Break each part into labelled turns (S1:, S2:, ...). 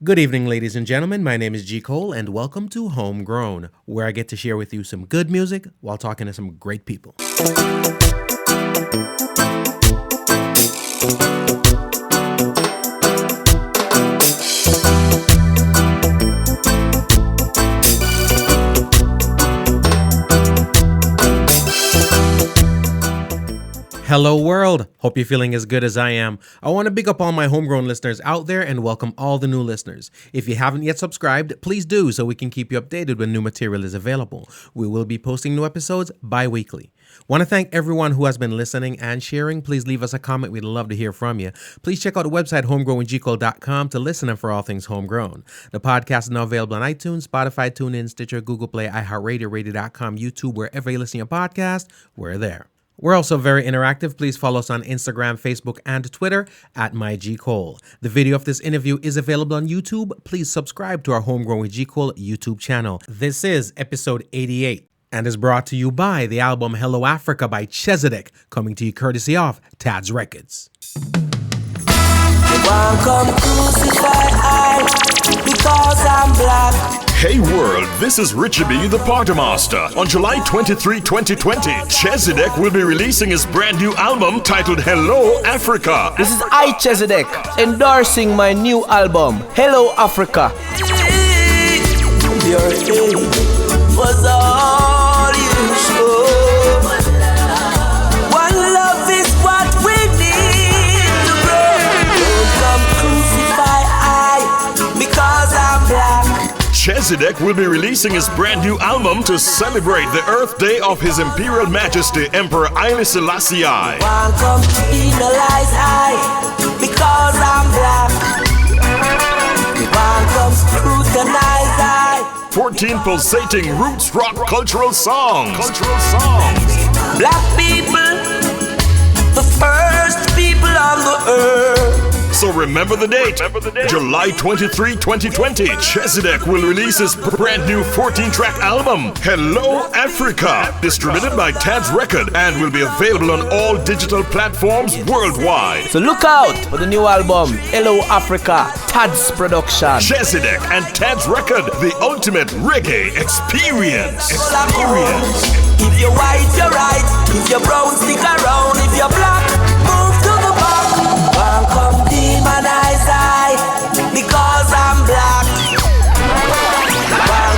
S1: Good evening, ladies and gentlemen. My name is G. Cole, and welcome to Homegrown, where I get to share with you some good music while talking to some great people. Hello world, hope you're feeling as good as I am. I want to big up all my homegrown listeners out there and welcome all the new listeners. If you haven't yet subscribed, please do so we can keep you updated when new material is available. We will be posting new episodes bi-weekly. Want to thank everyone who has been listening and sharing. Please leave us a comment. We'd love to hear from you. Please check out the website homegrowingcole.com to listen and for all things homegrown. The podcast is now available on iTunes, Spotify, TuneIn, Stitcher, Google Play, iHeartRadio, Radio.com, YouTube, wherever you listen to your podcast, we're there. We're also very interactive. Please follow us on Instagram, Facebook, and Twitter at MyGCole. The video of this interview is available on YouTube. Please subscribe to our Homegrown with G. Cole YouTube channel. This is episode 88 and is brought to you by the album Hello Africa by Chezidek, coming to you courtesy of Tad's Records.
S2: Come crucify I because I'm black.
S3: Hey world, this is Richie B, the Party Master. On July 23, 2020, Chezidek will be releasing his brand new album titled Hello Africa.
S4: This is I, Chezidek, endorsing my new album, Hello Africa.
S2: Your hate was all you showed. One love is what we need to grow. Don't come crucify I because I'm black.
S3: Chezidek will be releasing his brand new album to celebrate the Earth Day of His Imperial Majesty Emperor Haile Selassie I.
S2: One come penalize I because I'm black. One come scrutinize I.
S3: 14 pulsating roots rock cultural songs.
S2: Black people, the first people on the earth.
S3: So remember the date, July 23, 2020. Chezidek will release his brand new 14-track album, Hello Africa, distributed by Tad's Records, and will be available on all digital platforms worldwide.
S4: So look out for the new album, Hello Africa, Tad's production.
S3: Chezidek and Tad's Records, the ultimate reggae experience.
S2: If you're white, you're right. If you're brown, stick around. If you're black, move to the back. Come demonize I because I'm black.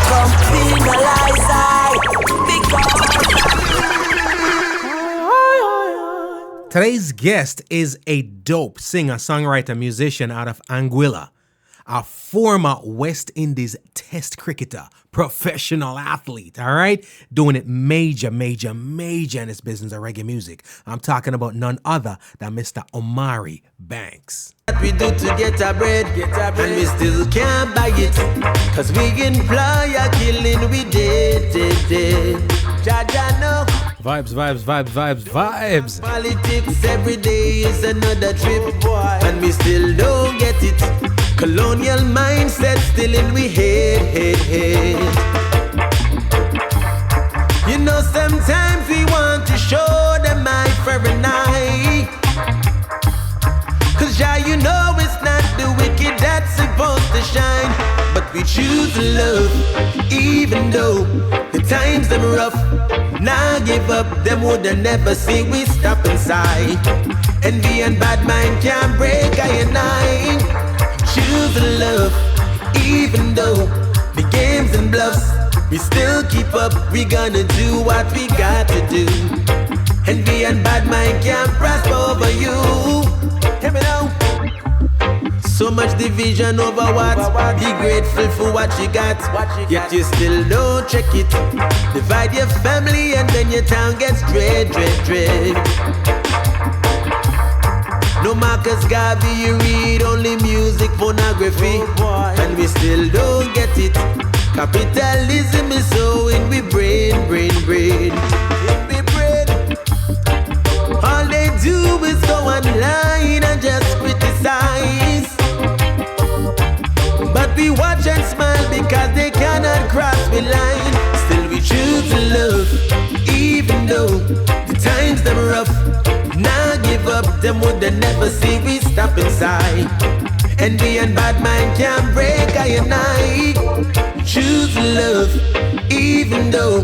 S2: Come penalize I because.
S1: Today's guest is a dope singer, songwriter, musician out of Anguilla, a former West Indies Test cricketer, professional athlete, all right? Doing it major in this business of reggae music. I'm talking about none other than Mr. Omari Banks.
S5: What we do to get our bread, and we still can't buy it, cause we employ a killing we did. Jaja no.
S1: Vibes.
S5: Politics every day is another trip, and we still don't get it. Colonial mindset still in we head. You know sometimes we want to show them eye for an eye, cause yeah, you know it's not the wicked that's supposed to shine. But we choose love, even though the times them rough. Now give up, them woulda never see we stop inside. Envy and bad mind can't break I and I. Choose love, even though the games and bluffs, we still keep up. We gonna do what we got to do. Envy and bad mind can't prosper over you. Hear me now. So much division over what? Be grateful for what you got, yet you still don't check it. Divide your family and then your town gets dread. No Marcus Garvey, you read only music pornography, and we still don't get it. Capitalism is so in we brain. All they do is go online and just criticize, but we watch and smile because they cannot cross the line. Still we choose to love, even though the times them rough. Now give up, them would they never see we stop inside. Envy and bad mind can't break I and I choose love, even though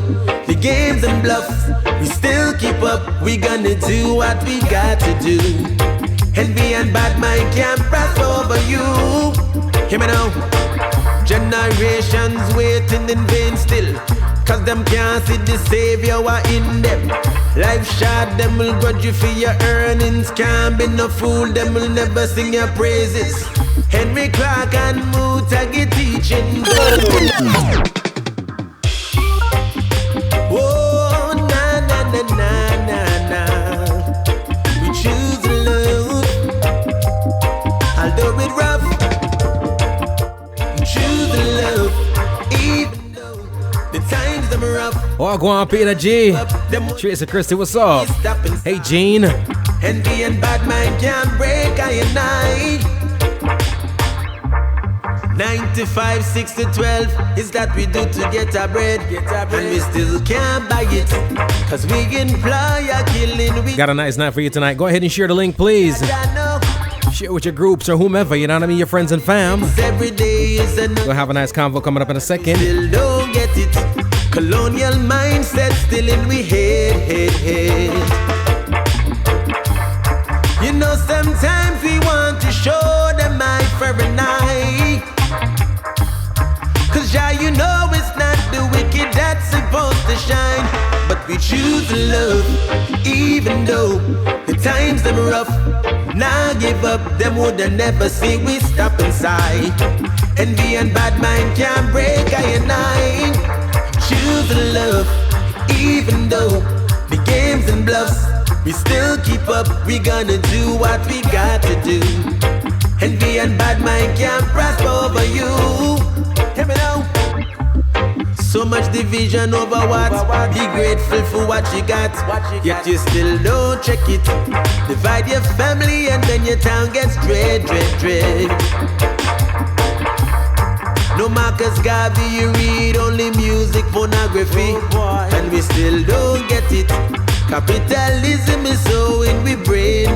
S5: the games and bluffs, we still keep up. We gonna do what we got to do. Envy and bad mind can't prosper over you. Hear me now. Generations waiting in vain still, cause them can't see the savior were in them. Life short, them will grudge you for your earnings. Can't be no fool, them will never sing your praises. Henry Clark and Mutagi teaching. Oh, na na na na na na. We choose love, although it's rough. We choose love, even though the times them rough.
S1: Oh, go on, Peter G. Tracy Christie, what's up? Hey, Gene.
S5: Envy and bad mind can't break I and I. 95, 6 to 12 is that we do to get our bread. And we still can't buy it, cause we employ a killing.
S1: Got a nice night for you tonight. Go ahead and share the link, please. Share with your groups or whomever, you know what I mean, your friends and fam.
S5: Every day is
S1: We'll have a nice convo coming up in a second.
S5: Still don't get it. Colonial mindset still in we head. You know sometimes we want to show them eye for an eye. Cause yeah, you know it's not the wicked that's supposed to shine. But we choose love, even though the times them rough. Now give up, them would never see we stop inside. Envy and bad mind can't break I and I. Choose love, even though the games and bluffs, we still keep up. We gonna do what we got to do. Envy and bad mind can't prosper over you. Hear me now. So much division over what? Be grateful for what you got. Yet you still don't check it. Divide your family and then your town gets dread. No Marcus Garvey, you read only music, pornography. And we still don't get it. Capitalism is so in we brain.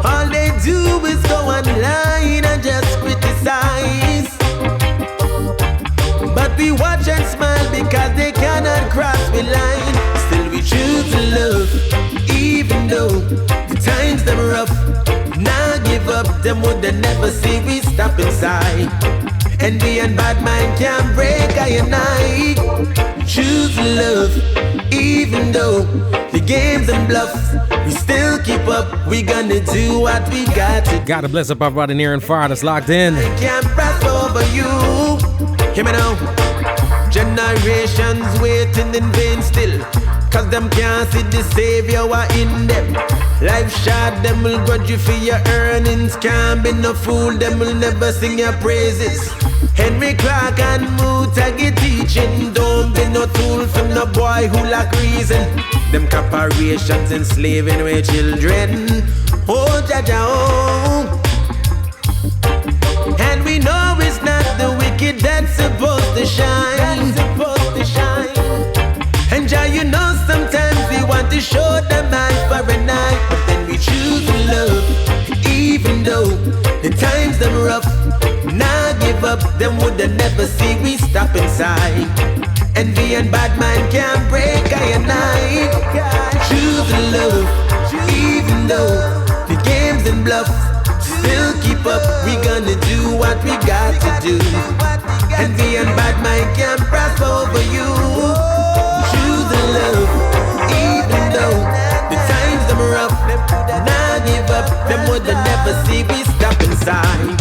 S5: All they do is go online and just criticize. But we watch and smile because they cannot cross the line. Still we choose love, even though the times them rough. Now give up, them would never see we stop inside. Envy and bad mind can't break I and I. Choose love, even though the games and bluffs, we still keep up. We gonna do what we got to.
S1: God bless up everybody near and far that's locked in.
S5: I can't pass over you. Hear me now. Generations waiting in vain still, cause them can't see the savior were in them. Life short, them will grudge you for your earnings. Can't be no fool, them will never sing your praises. Henry Clark and Mutagi teaching. Don't be no tool for no boy who lack reason. Them corporations enslaving our children. Oh, Jaja, oh. And we know it's not the wicked that's supposed to shine. And Jah, you know sometimes we want to show them eye for a night, but then we choose love, even though the times them rough. Now give up, them would never see we stop inside. Envy and bad mind can't break I and I. Choose love, even though the games and bluffs, still keep up. We gonna do what we got to do. Envy and bad mind can't prosper over you. Choose love, even though the times them rough. Now give up, them would never see we stop inside.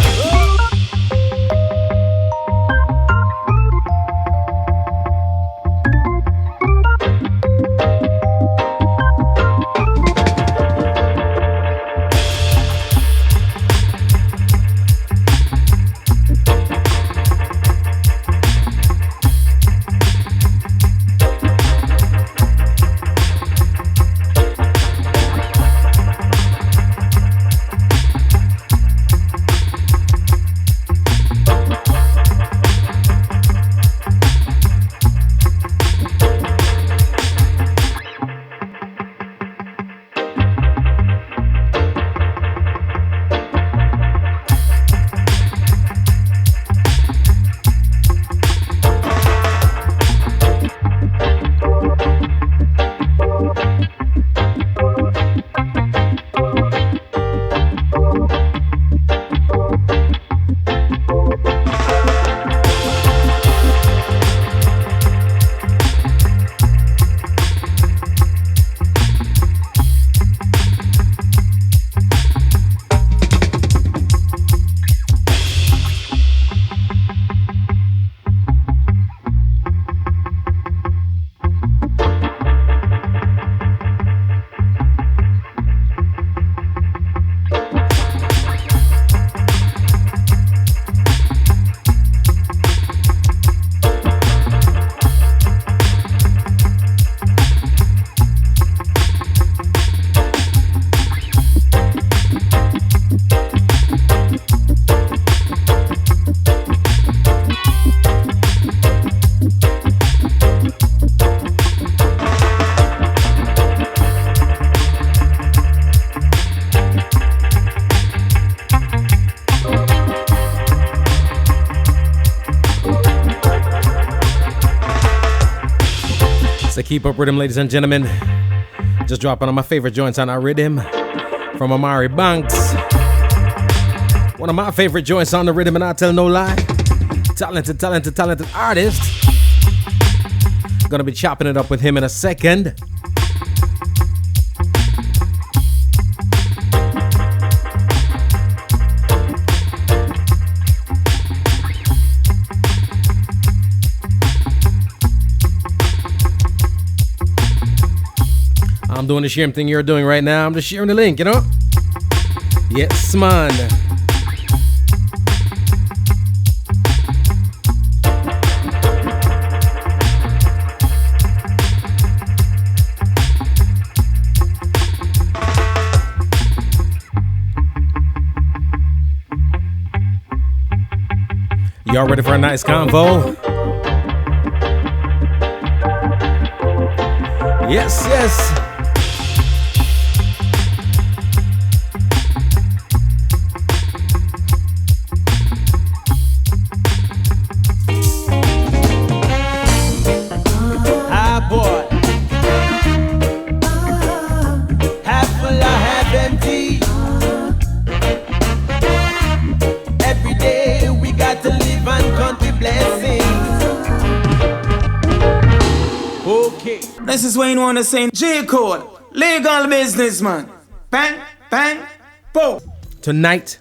S1: Keep Up Rhythm, ladies and gentlemen. Just dropping on my favorite joints on our rhythm from Omari Banks. One of my favorite joints on the rhythm, and I tell no lie. Talented artist. Gonna be chopping it up with him in a second. I'm doing the same thing you're doing right now. I'm just sharing the link, you know? Yes, man. Y'all ready for a nice convo? Yes, yes.
S6: This is Wayne Warner saying, J. Cole, legal businessman. Bang, bang, boom.
S1: Tonight,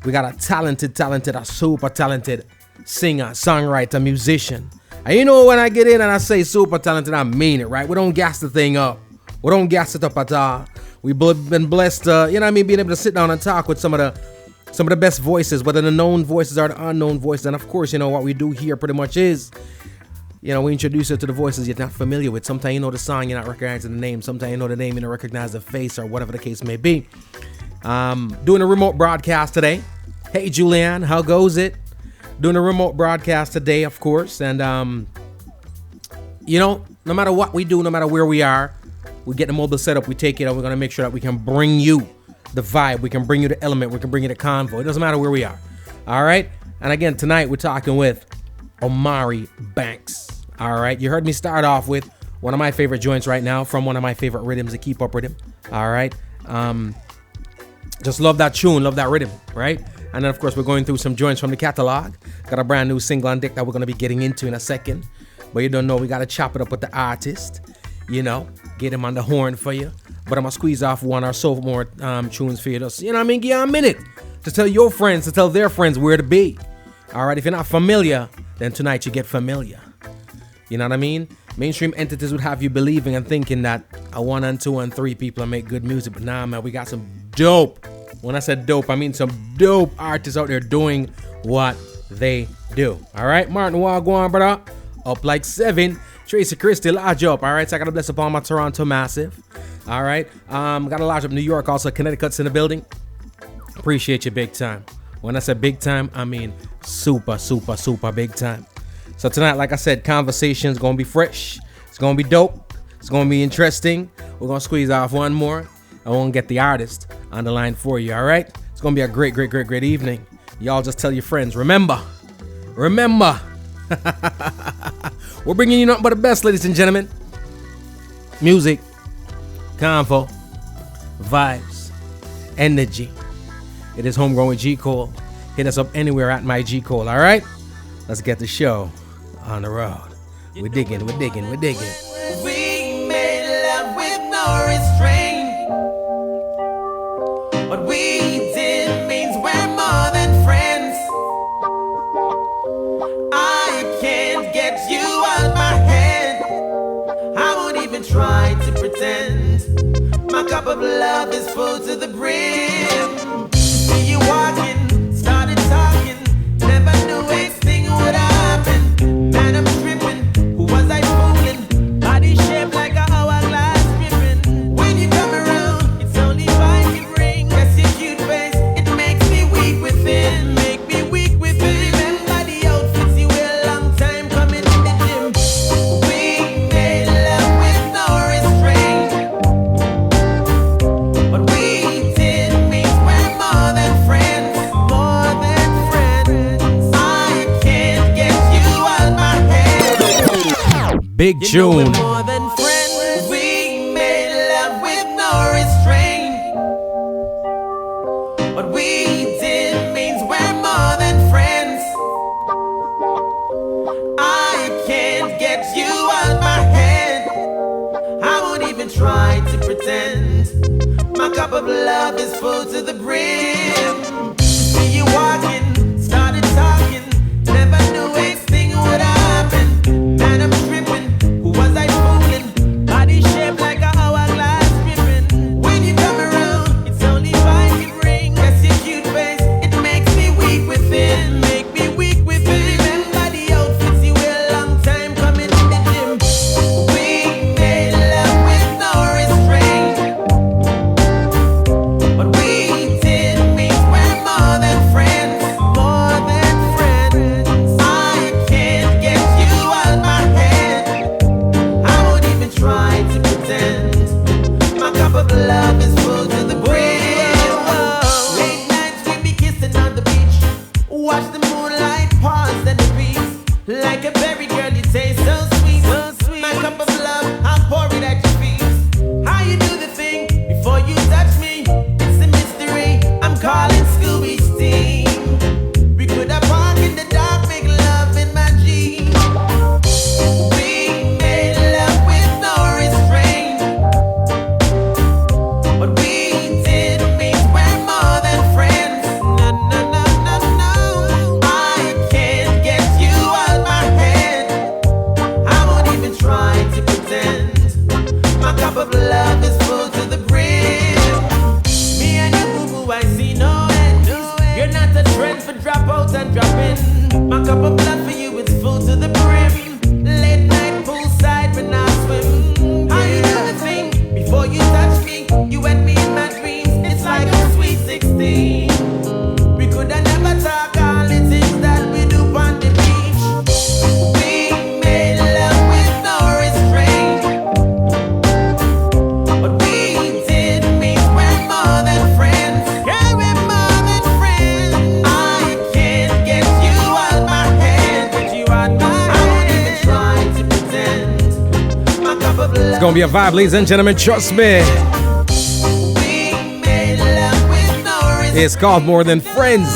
S1: we got a a super talented singer, songwriter, musician. And you know when I get in and I say super talented, I mean it, right? We don't gas the thing up. We don't gas it up at all. We've been blessed, you know what I mean, being able to sit down and talk with some of the best voices, whether the known voices or the unknown voices. And of course, you know, what we do here pretty much is, you know, we introduce you to the voices you're not familiar with. Sometimes you know the song, you're not recognizing the name. Sometimes you know the name, you don't recognize the face, or whatever the case may be. Doing a remote broadcast today. Hey, Julianne, how goes it? Doing a remote broadcast today, of course. And, you know, no matter what we do, no matter where we are, we get the mobile setup, we take it, and we're going to make sure that we can bring you the vibe. We can bring you the element. We can bring you the convo. It doesn't matter where we are. All right? And again, tonight we're talking with Omari Banks. All right, you heard me start off with one of my favorite joints right now from one of my favorite rhythms, the Keep Up Rhythm. All right, just love that tune, love that rhythm, right? And then of course we're going through some joints from the catalog. Got a brand new single on deck that we're gonna be getting into in a second. But you don't know, we gotta chop it up with the artist, you know, get him on the horn for you. But I'm gonna squeeze off one or so more tunes for you. Just, you know what I mean? Give you a minute to tell your friends, to tell their friends where to be. All right, if you're not familiar, then tonight you get familiar. You know what I mean? Mainstream entities would have you believing and thinking that a 1 and 2 and 3 people make good music. But nah, man, we got some dope. When I said dope, I mean some dope artists out there doing what they do. All right, Martin Wagwan, brother. Up like 7. Tracy Christie, large up. All right, so I got to bless upon my Toronto massive. All right, got a large up New York, also Connecticut's in the building. Appreciate you big time. When I said big time, I mean super, super, super big time. So tonight, like I said, conversation's gonna be fresh. It's gonna be dope. It's gonna be interesting. We're gonna squeeze off one more. I won't get the artist on the line for you, all right? It's gonna be a great, great, great, great evening. Y'all just tell your friends. Remember. We're bringing you nothing but the best, ladies and gentlemen. Music, convo, vibes, energy. It is Homegrown with G. Cole. Hit us up anywhere at my G. Cole, all right? Let's get the show on the road. We're digging.
S5: We made love with no restraint. What we did means we're more than friends. I can't get you out my head. I won't even try to pretend. My cup of love is full to the brim. See you walking, started talking, never knew anything would happen. Man, I'm tripping. Who was I fooling? Body shaped like a hourglass ribbon. When you come around, it's only fine to ring. That's your cute face. It makes me weak within. Make me weak within. Remember the outfits you wear, long time coming in the gym. We made love with no restraint. What we did means we're more than friends. More than friends. I can't get you out my head.
S1: Big
S5: You know
S1: tune.
S5: we're more than love is full to the brim. See you walking, started talking, never knew a thing would happen. Man, I'm tripping, who was I fooling? Body shaped like a hourglass dripping. When you come around, it's only five can ring. Guess your cute face, it makes me weak within. Make me weak within. Remember the outfits you wear, long time coming in the gym. We made love with no restraint, but we did meet. We're more than friends, more than friends. I can't get you out my head. I won't even try to pretend. My cup of love is full to the brim. Late nights we be kissing on the beach. Watch the moonlight pause and the breeze. Like a berry girl, you taste so sweet, so sweet. My cup of love, I'll pour it at your feet. How you do the thing before you touch me? It's a mystery. I'm calling Scooby Steam. We could have parked in the dark, make love in my jeans. We made love with no restraint, but we did meet. We're more than friends. No, no, no, no, no. I can't get you out my head. I won't even try to pretend. My cup of love is full to the brim. Me and you, boo boo, I see no end. You're not a trend for drop out and drop in. My cup of love for you is full to the brim. Late night poolside when I swim. How you do the thing before you touch me? You and me in my dreams. It's like a sweet 16. We could have never talk all the things that we do on the beach. We made love with no restraint, but we did meet. We're more than friends. Yeah, we're more than friends. I can't get you out my head. Get you out my head. I won't even try to pretend. My cup of love.
S1: It's gonna be a vibe, ladies and gentlemen. Trust me.
S5: We made love with no restraint.
S1: It's called More Than Friends.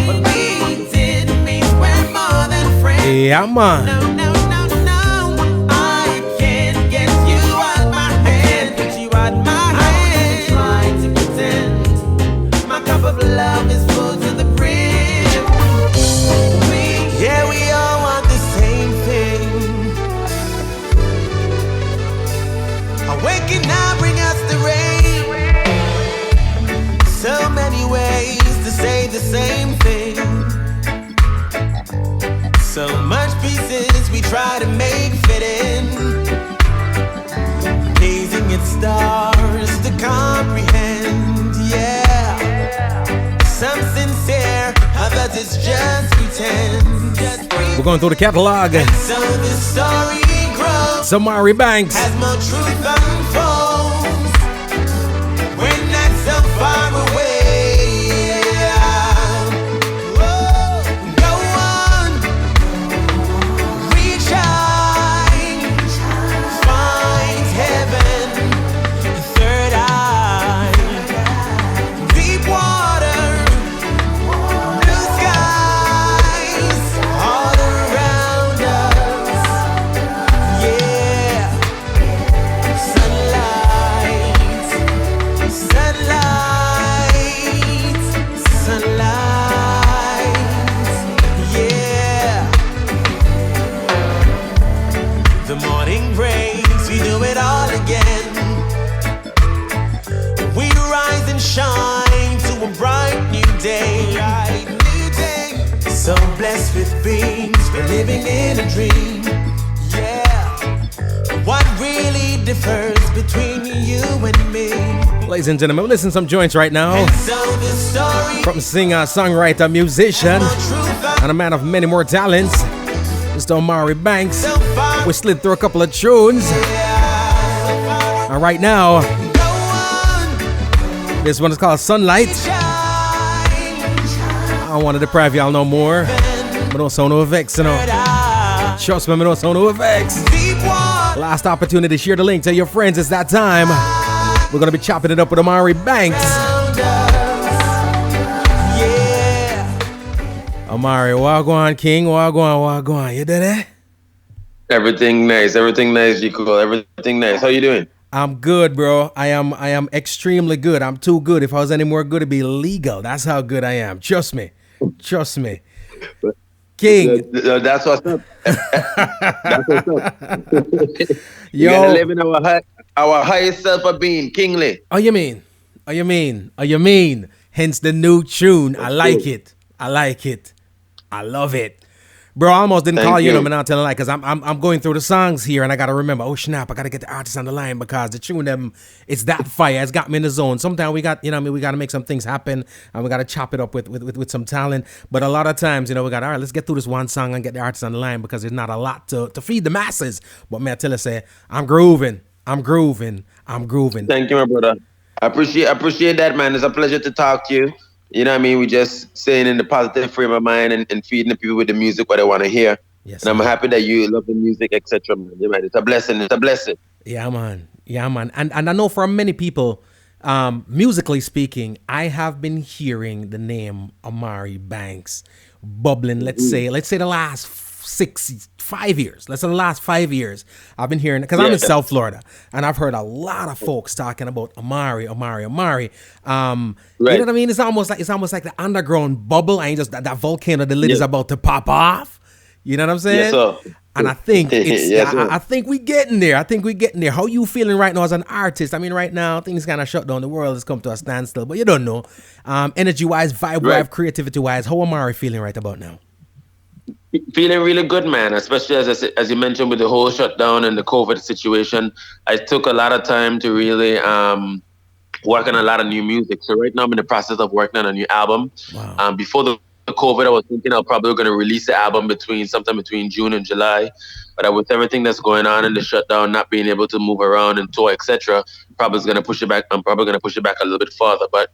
S5: But we did meet. We're more than friends.
S1: Yeah, man.
S5: No, no, no, no. I can't get you out my head. Get you out my head. I won't even try to pretend. My cup of love is full to the brim. We all want the same thing. Awaken now, bring us the rain. So many ways to say the same thing. So much pieces we try to make fit in. Gazing at stars to comprehend, yeah. Some sincere, others it's just pretend.
S1: We're going through the catalog.
S5: So the story grows
S1: Omari Banks.
S5: as more truth unfolds. We're not so far away. Whoa. Go on, reach high, find heaven, third eye, deep water, blue skies, all around us. Yeah, sunlight, sunlight, yeah. The morning breaks, we do it all again. We rise and shine to a bright new day. So blessed with beings, we're living in a dream. Yeah. What really differs between you and me?
S1: Ladies and gentlemen, listen to some joints right now.
S5: So the story
S1: From singer, songwriter, musician, and a man of many more talents, Mr. Omari Banks.
S5: so far.
S1: We slid through a couple of tunes. And right now,
S5: Go on,
S1: this one is called Sunlight.
S5: shine.
S1: I don't want to deprive y'all no more. But don't sound no vex, you know. Trust me, I don't sound no vex.
S5: Deep water.
S1: Last opportunity, share the link, tell your friends it's that time. We're gonna be chopping it up with Omari Banks.
S5: Yeah.
S1: Omari, wagwan, King, wagwan. You did it?
S7: Everything nice, G. Cool, everything nice. How you doing?
S1: I'm good, bro. I am extremely good. I'm too good. If I was any more good, it'd be legal. That's how good I am. Trust me. Trust me. King.
S7: That's what's up. That's what's up. We gotta
S1: Yo.
S7: live in our highest self of being kingly.
S1: Oh, you mean? Oh, you mean? Oh, you mean? Hence the new tune. I like it. I like it. I love it. Bro, I almost didn't call you, I'm not telling a lie, because I'm going through the songs here and I gotta remember, oh snap, I gotta get the artists on the line because the tune them, it's that fire, it's got me in the zone. Sometimes we got, we gotta make some things happen and we gotta chop it up with some talent. But a lot of times, we got, all right, let's get through this one song and get the artists on the line because there's not a lot to feed the masses. But man, I tell you, say, I'm grooving.
S7: Thank you, my brother. I appreciate that, man. It's a pleasure to talk to you. You know what I mean? We just staying in the positive frame of mind and feeding the people with the music what they want to hear.
S1: Yes,
S7: and I'm happy that you love the music, etc. Man. Yeah, man. It's a blessing. It's a blessing.
S1: Yeah, man. And I know for many people, musically speaking, I have been hearing the name Omari Banks bubbling. Let's say the last 5 years. Let's say the last 5 years. I've been hearing, because I'm in South Florida, and I've heard a lot of folks talking about Omari.
S7: Right.
S1: You know what I mean? It's almost like the underground bubble. I ain't just that volcano. The lid is about to pop off. You know what I'm saying?
S7: Yes, sir.
S1: And I think it's.
S7: Yes,
S1: I think we getting there. How you feeling right now as an artist? I mean, right now things kind of shut down. The world has come to a standstill. But you don't know. Energy wise, vibe wise, creativity wise. How Omari feeling right about now?
S7: Feeling really good, man. Especially as you mentioned with the whole shutdown and the COVID situation, I took a lot of time to really work on a lot of new music. So right now I'm in the process of working on a new album.
S1: Wow.
S7: Before the COVID, I was thinking I'm probably going to release the album sometime between June and July. But with everything that's going on in the shutdown, not being able to move around and tour, etc., probably going to push it back. I'm probably going to push it back a little bit further. But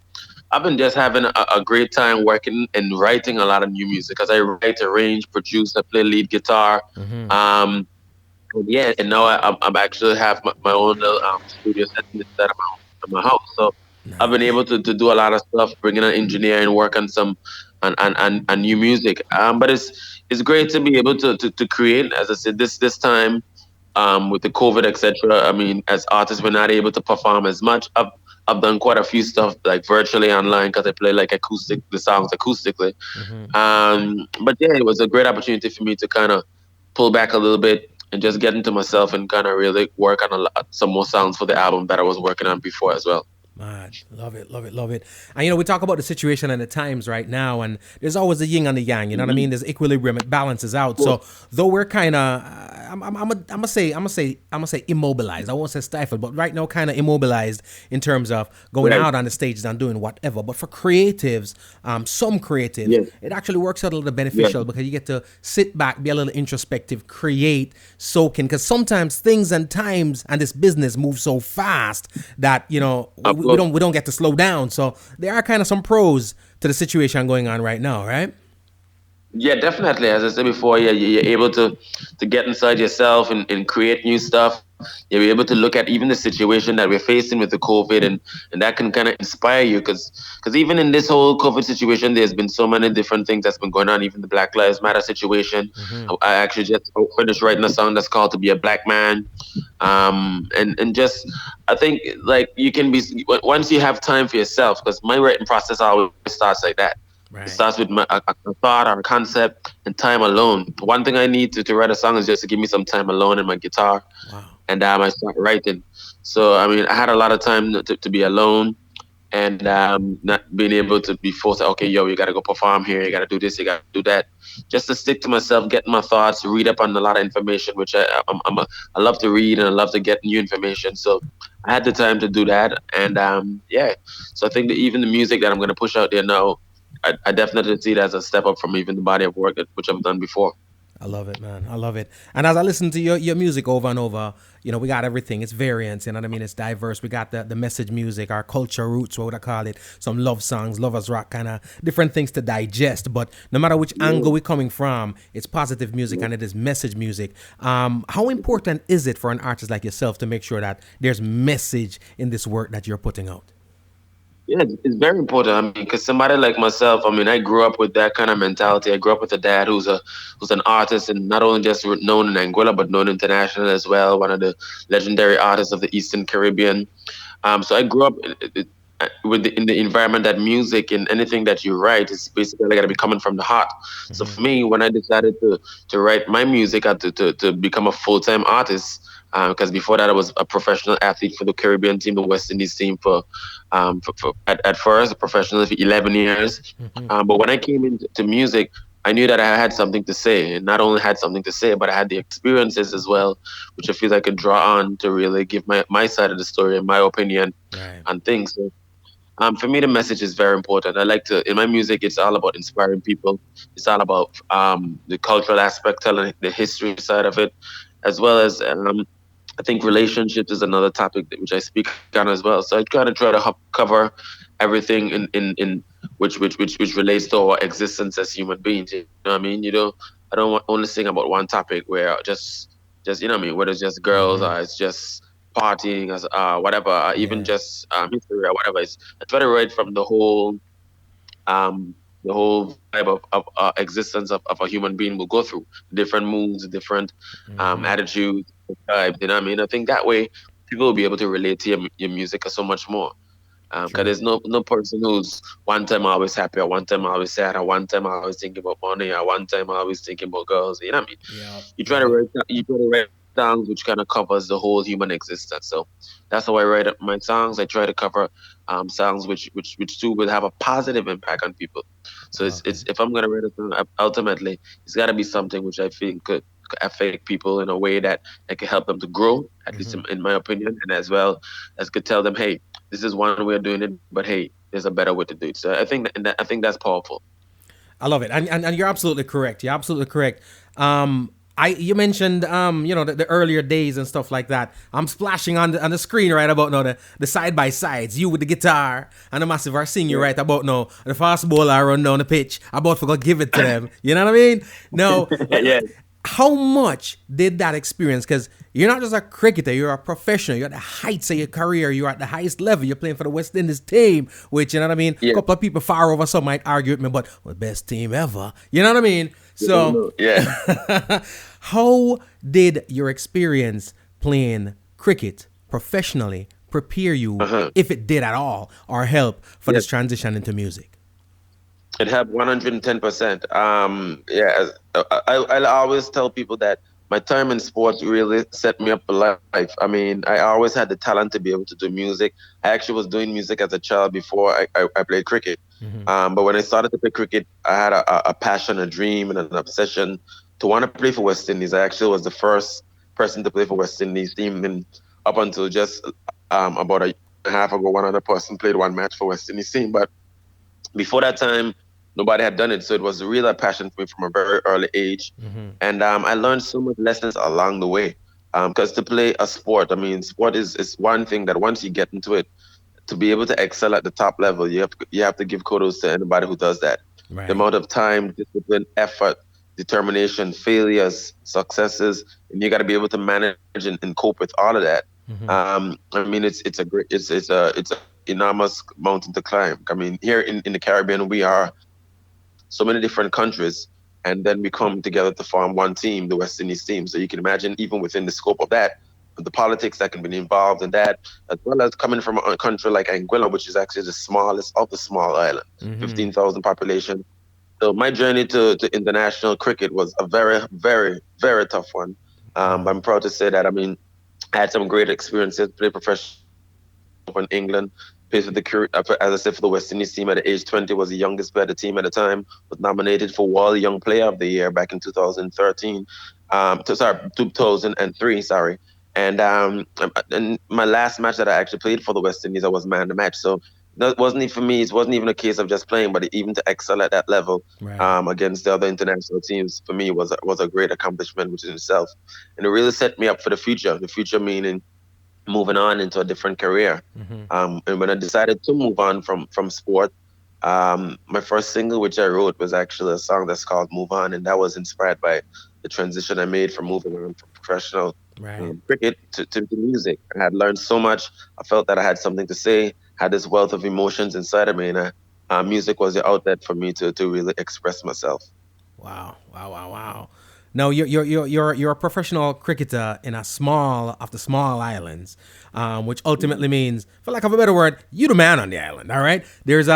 S7: I've been just having a great time working and writing a lot of new music because I write, arrange, produce, I play lead guitar. And now I'm actually have my own little studio set inside of my house. So I've been able to do a lot of stuff, bringing an engineer and work on some on new music. But it's great to be able to create. As I said, this time with the COVID, etc. I mean, as artists, we're not able to perform as much. I've done quite a few stuff like virtually online because I play like the songs acoustically. But yeah, it was a great opportunity for me to kind of pull back a little bit and just get into myself and kind of really work on some more sounds for the album that I was working on before as well.
S1: Man, love it. And we talk about the situation and the times right now, and there's always a yin and the yang. You know what I mean? There's equilibrium. It balances out. So though we're kind of, I'm gonna say immobilized. I won't say stifled, but right now kind of immobilized in terms of going out on the stages and doing whatever. But for creatives, some creatives, it actually works out a little beneficial because you get to sit back, be a little introspective, create, soak in. Because sometimes things and times and this business move so fast that we don't get to slow down. So there are kind of some pros to the situation going on right now, right?
S7: Yeah, definitely. As I said before, you're able to get inside yourself and create new stuff. You're able to look at even the situation that we're facing with the COVID, and that can kind of inspire you because even in this whole COVID situation, there's been so many different things that's been going on. Even the Black Lives Matter situation. I actually just finished writing a song that's called "To Be a Black Man," and just I think like you can be once you have time for yourself, because my writing process always starts like that.
S1: Right.
S7: It starts with a thought or a concept and time alone. One thing I need to write a song is just to give me some time alone in my guitar.
S1: Wow.
S7: And I start writing. So, I mean, I had a lot of time to be alone and not being able to be forced, okay, you got to go perform here, you got to do this, you got to do that. Just to stick to myself, get my thoughts, read up on a lot of information, which I love to read and I love to get new information. So I had the time to do that. And so I think that even the music that I'm going to push out there now, I definitely see it as a step up from even the body of work which I've done before.
S1: I love it, man. I love it. And as I listen to your music over and over, we got everything. It's variance, you know what I mean? It's diverse. We got the message music, our culture roots, what would I call it? Some love songs, lovers rock, kind of different things to digest. But no matter which angle we're coming from, it's positive music and it is message music. How important is it for an artist like yourself to make sure that there's message in this work that you're putting out?
S7: Yeah, it's very important. I mean, because somebody like myself, I mean, I grew up with that kind of mentality. I grew up with a dad who's an artist, and not only just known in Anguilla, but known internationally as well. One of the legendary artists of the Eastern Caribbean. So I grew up in the environment that music and anything that you write is basically got to be coming from the heart. So for me, when I decided to write my music, I had to become a full time artist. Because before that, I was a professional athlete for the Caribbean team, the West Indies team at first professionally for 11 years. But when I came into music, I knew that I had something to say, and not only had something to say, but I had the experiences as well, which I feel I could draw on to really give my side of the story and my opinion
S1: Right.
S7: on things. So, for me, the message is very important. I like to, in my music, it's all about inspiring people. It's all about the cultural aspect, telling the history side of it, as well as I think relationships is another topic which I speak on as well. So I try to cover everything in which relates to our existence as human beings. You know what I mean? I don't only sing about one topic where just you know what I mean, whether it's just girls or it's just partying as whatever, or even
S1: Yeah.
S7: just history or whatever. I try to write from um the whole vibe of existence of a human being will go through different moods, different attitudes, vibes. You know what I mean? I think that way people will be able to relate to your music so much more. Because
S1: True.
S7: there's no person who's one time always happy, or one time always sad, or one time always thinking about money, or one time always thinking about girls. You know what I mean?
S1: Yeah.
S7: You
S1: Yeah.
S7: try to write songs which kind of covers the whole human existence. So that's how I write up my songs. I try to cover songs which too will have a positive impact on people. So
S1: Okay.
S7: it's if I'm gonna write a song, ultimately it's got to be something which I think could affect people in a way that can help them to grow, at least in my opinion, and as well as could tell them, hey, this is one way of doing it, but hey, there's a better way to do it. So I think that's powerful.
S1: I love it, and you're absolutely correct. You're absolutely correct. You mentioned the earlier days and stuff like that. I'm splashing on the screen right about now the side by sides. You with the guitar and the massive are singing you right about now the fast bowler run down the pitch. About to go give it to them. You know what I mean? No,
S7: Yeah.
S1: how much did that experience? Because you're not just a cricketer, you're a professional. You're at the heights of your career. You're at the highest level. You're playing for the West Indies team, which, you know what I mean? A
S7: Yeah.
S1: couple of people far over some might argue with me, but well, best team ever. You know what I mean? So,
S7: Yeah.
S1: how did your experience playing cricket professionally prepare you,
S7: Uh-huh.
S1: if it did at all, or help for
S7: Yeah.
S1: this transition into music?
S7: It helped 110%. Yeah, I always tell people that my time in sports really set me up for life. I mean, I always had the talent to be able to do music. I actually was doing music as a child before I played cricket. But when I started to play cricket, I had a passion, a dream, and an obsession to want to play for West Indies. I actually was the first person to play for West Indies team, and up until just about a year and a half ago, one other person played one match for West Indies team. But before that time, nobody had done it. So it was a real passion for me from a very early age. And I learned so much lessons along the way. Because to play a sport, I mean, sport is one thing that once you get into it, to be able to excel at the top level, you have to give kudos to anybody who does that. The
S1: Right.
S7: amount of time, discipline, effort, determination, failures, successes, and you got to be able to manage and cope with all of that. I mean, it's a great, it's a enormous mountain to climb. I mean, here in the Caribbean, we are so many different countries, and then we come together to form one team, the West Indies team. So you can imagine, even within the scope of that, the politics that can be involved in that, as well as coming from a country like Anguilla, which is actually the smallest of the small island, 15,000 population. So my journey to international cricket was a very, very, very tough one. I'm proud to say that. I mean, I had some great experiences, played professional over in England, played for as I said, for the West Indies team at the age 20, was the youngest player of the team at the time, was nominated for World Young Player of the Year back in 2013, 2003, sorry. And my last match that I actually played for the West Indies, I was man of the match. So that wasn't even for me. It wasn't even a case of just playing, but even to excel at that level
S1: Right.
S7: against the other international teams for me was a great accomplishment within itself, and it really set me up for the future. The future meaning moving on into a different career. And when I decided to move on from sport, my first single which I wrote was actually a song that's called "Move On," and that was inspired by the transition I made from moving on from professional
S1: Right.
S7: cricket to music. I had learned so much. I felt that I had something to say, had this wealth of emotions inside of me, and music was the outlet for me to really express myself.
S1: Wow, wow, wow, wow. No, you're a professional cricketer in a small of the small islands, which ultimately means, for lack of a better word, you the man on the island. All right, there's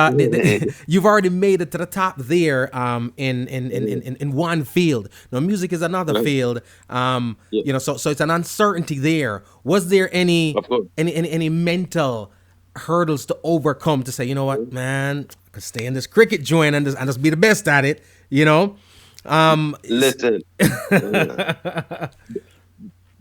S1: you've already made it to the top there, in one field. Now, music is another field.
S7: Yeah,
S1: So it's an uncertainty there. Was there any
S7: of course.
S1: any mental hurdles to overcome to say, you know what, man, I could stay in this cricket joint and just be the best at it, you know? It's-
S7: Listen, uh,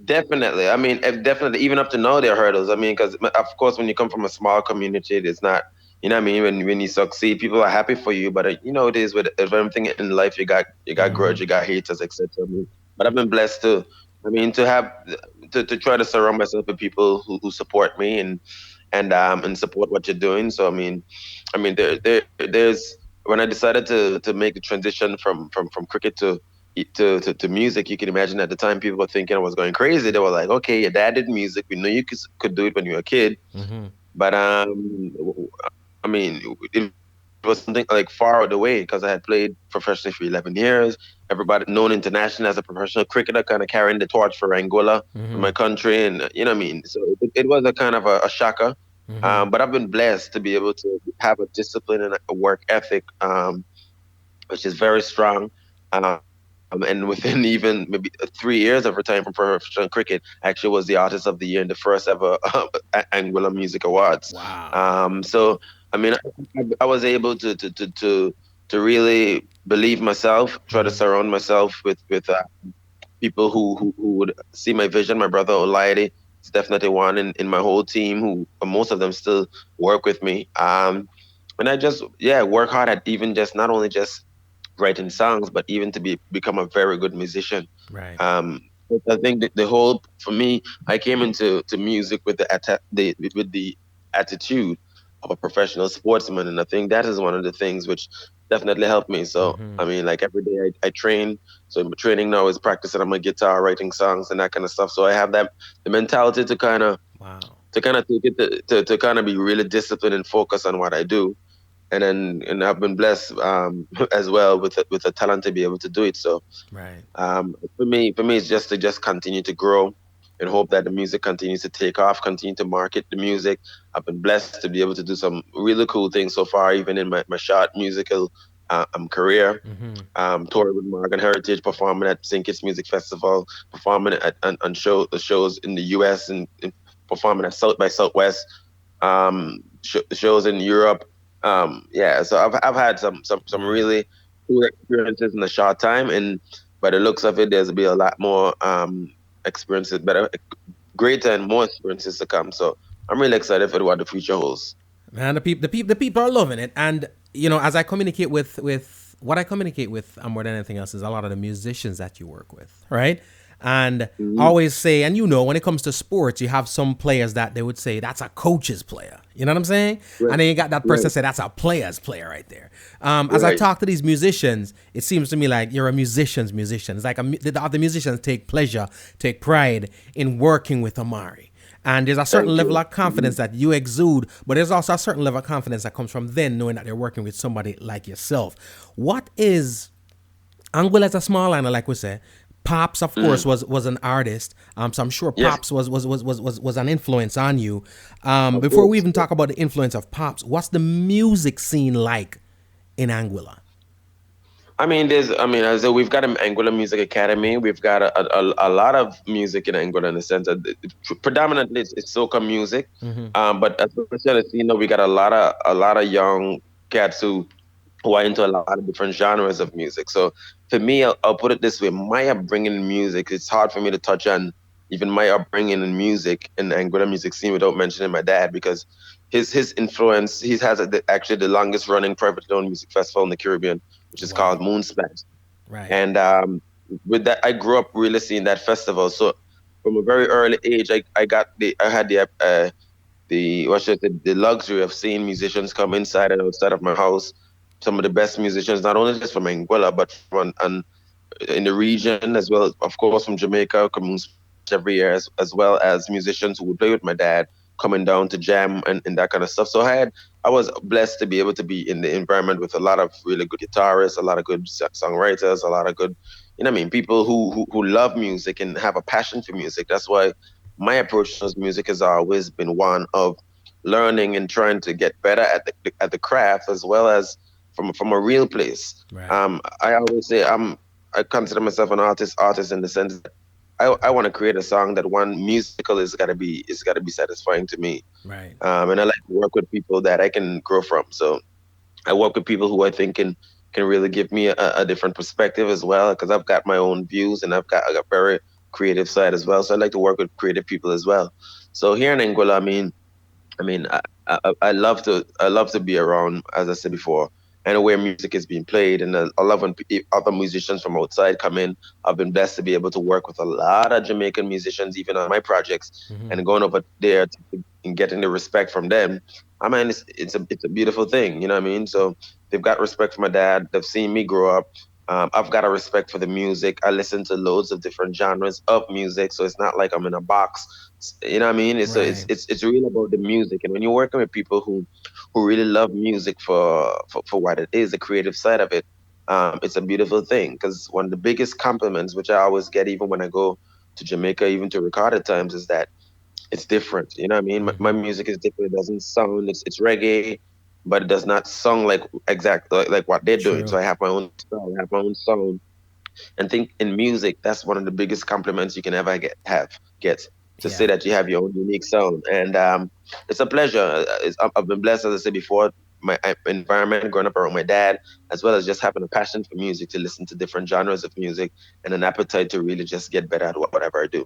S7: definitely. I mean, definitely. Even up to now, there are hurdles. I mean, because of course, when you come from a small community, it's not. You know what I mean? When you succeed, people are happy for you. But you know, it is with everything in life. You got grudge, you got haters, etc. I mean, but I've been blessed to. I mean, to have to try to surround myself with people who support me and support what you're doing. So I mean, there's when I decided to make the transition from cricket to music, you can imagine at the time people were thinking I was going crazy. They were like, "Okay, your dad did music. We knew you could do it when you were a kid, but I mean, it was something like far away because I had played professionally for 11 years. Everybody known internationally as a professional cricketer, kind of carrying the torch for Anguilla, for my country, and you know what I mean. So it was a kind of a shocker. But I've been blessed to be able to have a discipline and a work ethic, which is very strong. And within even maybe 3 years of retiring from professional cricket, I actually was the artist of the year in the first ever Anguilla Music Awards.
S1: wow.
S7: So I mean, I was able to really believe myself, try to surround myself with people who would see my vision. My brother Olaide is definitely one in my whole team who most of them still work with me. And I just work hard at even just not only just writing songs, but even to become a very good musician.
S1: Right.
S7: But I think that the whole for me, I came into music with the attitude of a professional sportsman, and I think that is one of the things which definitely helped me. So I mean, like every day I train. So my training now is practicing on my guitar, writing songs, and that kind of stuff. So I have that the mentality to kind of
S1: Wow.
S7: take it to kind of be really disciplined and focus on what I do, and I've been blessed as well with the talent to be able to do it. So
S1: Right.
S7: for me, it's just to just continue to grow and hope that the music continues to take off, continue to market the music. I've been blessed to be able to do some really cool things so far, even in my short musical career. Touring with Morgan Heritage, performing at St. Kitts Music Festival, performing on shows in the U.S. and performing at South by Southwest, shows in Europe. Yeah, so I've had some
S1: Wow.
S7: really cool experiences in a short time, and by the looks of it, there's be a lot more experiences, better, greater, and more experiences to come. So I'm really excited for what the future holds.
S1: Man, the people are loving it, and as I communicate with what I communicate with, more than anything else, is a lot of the musicians that you work with, right? And I
S7: Mhm.
S1: always say, and when it comes to sports, you have some players that they would say that's a coach's player. You know what I'm saying?
S7: Right,
S1: And then you got that person
S7: right,
S1: say that's a player's player right there. As I
S7: right.
S1: talk to these musicians, it seems to me like you're a musician's musician. It's like the other musicians take pleasure, take pride in working with Omari. And there's a certain
S7: Thank
S1: level
S7: you.
S1: of confidence that you exude, but there's also a certain level of confidence that comes from then knowing that they're working with somebody like yourself. What is Anguilla is a small island, like we say. Pops, of course,
S7: Mhm.
S1: was an artist. So I'm sure
S7: Yes,
S1: Pops was an influence on you.
S7: of
S1: Before we
S7: course.
S1: even talk about the influence of Pops, what's the music scene like in Anguilla?
S7: I said, we've got an Anguilla Music Academy. We've got a lot of music in Anguilla in the sense that predominantly it's soca music. But especially, we got a lot of young cats who are into a lot of different genres of music. So for me, I'll put it this way: my upbringing in music, it's hard for me to touch on even my upbringing in music in the Anguilla music scene without mentioning my dad because his influence. He has actually the longest running privately owned music festival in the Caribbean, which is called
S1: Wow.
S7: Moonsplash.
S1: Right.
S7: And with that, I grew up really seeing that festival. So from a very early age, I had the what should I say, the luxury of seeing musicians come inside and outside of my house. Some of the best musicians, not only just from Anguilla, but from and in the region as well, of course, from Jamaica, come Moonsplash every year, as well as musicians who would play with my dad coming down to jam and that kind of stuff. So I was blessed to be able to be in the environment with a lot of really good guitarists, a lot of good songwriters, a lot of good, people who love music and have a passion for music. That's why my approach to music has always been one of learning and trying to get better at the craft, as well as from a real place.
S1: Right.
S7: I always say I consider myself an artist in the sense that I want to create a song that one musical is gotta be satisfying to me.
S1: Right.
S7: And I like to work with people that I can grow from. So I work with people who I think can really give me a different perspective as well, because I've got my own views and I got very creative side as well. So I like to work with creative people as well. So here in Anguilla, I love to be around, as I said before, and where music is being played, and I love when other musicians from outside come in. I've been blessed to be able to work with a lot of Jamaican musicians, even on my projects,
S1: Mm-hmm.
S7: and going over there and getting the respect from them. I mean, it's a beautiful thing, you know what I mean? So they've got respect for my dad. They've seen me grow up. I've got a respect for the music. I listen to loads of different genres of music, so it's not like I'm in a box. You know what I mean? It's so it's
S1: Right.
S7: it's it's really about the music, and when you're working with people who really love music for what it is, the creative side of it, it's a beautiful thing. Because one of the biggest compliments, which I always get, even when I go to Jamaica, even to record at times, is that it's different. You know what I mean? My
S1: Mm-hmm.
S7: music is different. It doesn't sound. It's reggae, but it does not sound like exactly like what they're doing. So
S1: True.
S7: I have my own style. I have my own sound, and think in music, that's one of the biggest compliments you can ever get to say
S1: Yeah.
S7: that you have your own unique sound. And it's a pleasure. I've been blessed, as I said before, my environment, growing up around my dad, as well as just having a passion for music, to listen to different genres of music, and an appetite to really just get better at whatever I do.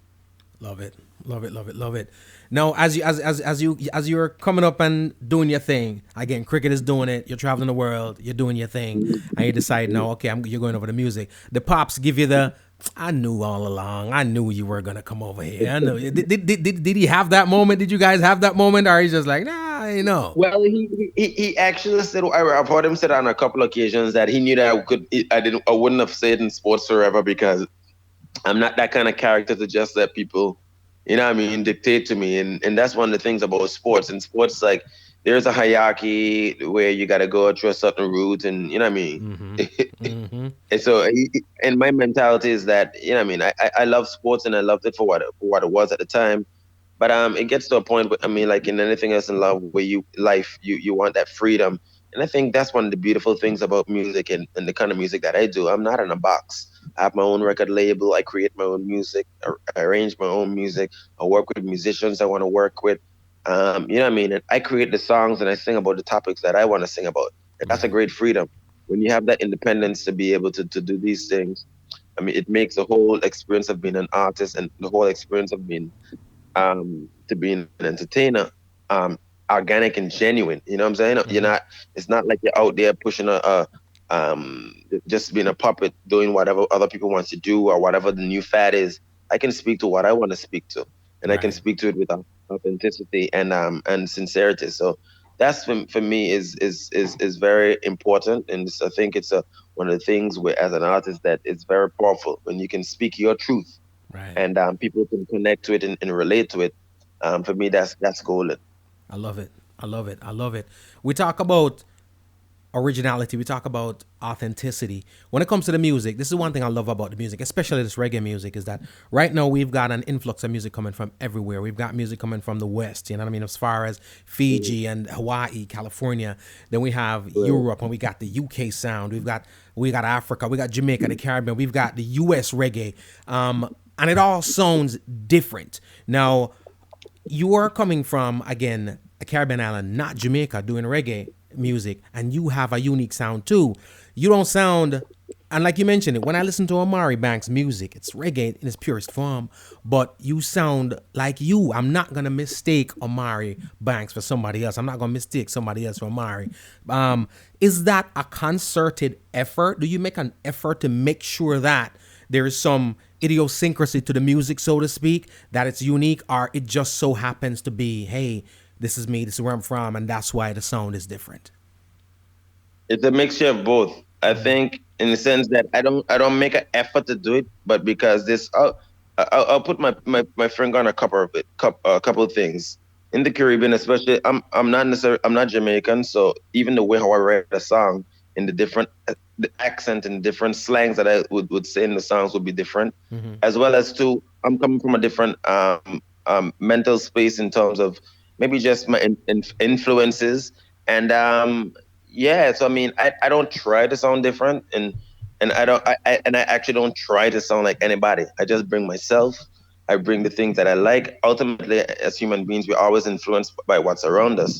S1: Love it. Love it. Love it. Love it. Now, as you're coming up and doing your thing again, cricket is doing it. You're traveling the world. You're doing your thing, and you decide now, okay, you're going over to music. The pops give you the. I knew all along. I knew you were gonna come over here. I know. Did he have that moment? Did you guys have that moment, or he's just like, nah, I know.
S7: Well, he actually said, I've heard him say on a couple of occasions that he knew that I wouldn't have said in sports forever, because I'm not that kind of character to just let people, dictate to me. And that's one of the things about sports. In sports, like, there's a hierarchy where you got to go through a certain route, and you know what I mean.
S1: Mm-hmm. Mm-hmm.
S7: And so, and my mentality is that, I love sports, and I loved it for what it was at the time. But it gets to a point where, like in anything else in love, where you want that freedom. And I think that's one of the beautiful things about music, and the kind of music that I do. I'm not in a box. I have my own record label. I create my own music. I arrange my own music. I work with musicians I want to work with. You know what I mean? And I create the songs, and I sing about the topics that I want to sing about. And that's a
S1: Right.
S7: great freedom. When you have that independence to be able to do these things, it makes the whole experience of being an artist, and the whole experience of being to being an entertainer, um, organic and genuine. You know what I'm saying? You're
S1: Mm-hmm.
S7: not. It's not like you're out there pushing just being a puppet, doing whatever other people want to do, or whatever the new fad is. I can speak to what I want to speak to, and I can
S1: Right.
S7: speak to it with authenticity and sincerity. So that's for me is very important, and I think it's one of the things where, as an artist, that it's very powerful when you can speak your truth,
S1: Right.
S7: and people can connect to it and relate to it. For me, that's golden.
S1: I love it. I love it. I love it. We talk about originality. We talk about authenticity. When it comes to the music, this is one thing I love about the music, especially this reggae music, is that right now we've got an influx of music coming from everywhere. We've got music coming from the West, you know what I mean, as far as Fiji and Hawaii, California. Then we have Europe, and we got the UK sound. We got Africa, we got Jamaica, the Caribbean. We've got the US reggae, and it all sounds different. Now, you are coming from, again, a Caribbean island, not Jamaica, doing reggae music, and you have a unique sound too. You don't sound, and like you mentioned it, when I listen to Omari Banks music, it's reggae in its purest form, but you sound like you. I'm not gonna mistake Omari Banks for somebody else. I'm not gonna mistake somebody else for Omari. Is that a concerted effort? Do you make an effort to make sure that there is some idiosyncrasy to the music, so to speak, that it's unique, or it just so happens to be, hey, this is me, this is where I'm from, and that's why the sound is different?
S7: It's a mixture of both. I think, in the sense that I don't make an effort to do it, but because I'll put my finger on a couple of things. in the Caribbean, especially, I'm not Jamaican, so even the way how I write a song in the different the accent and different slangs that I would say in the songs would be different, as well as too, I'm coming from a different mental space in terms of maybe just my influences and yeah. So I mean, I don't try to sound different, and I actually don't try to sound like anybody. I just bring myself. I bring the things that I like. Ultimately, as human beings, we're always influenced by what's around us.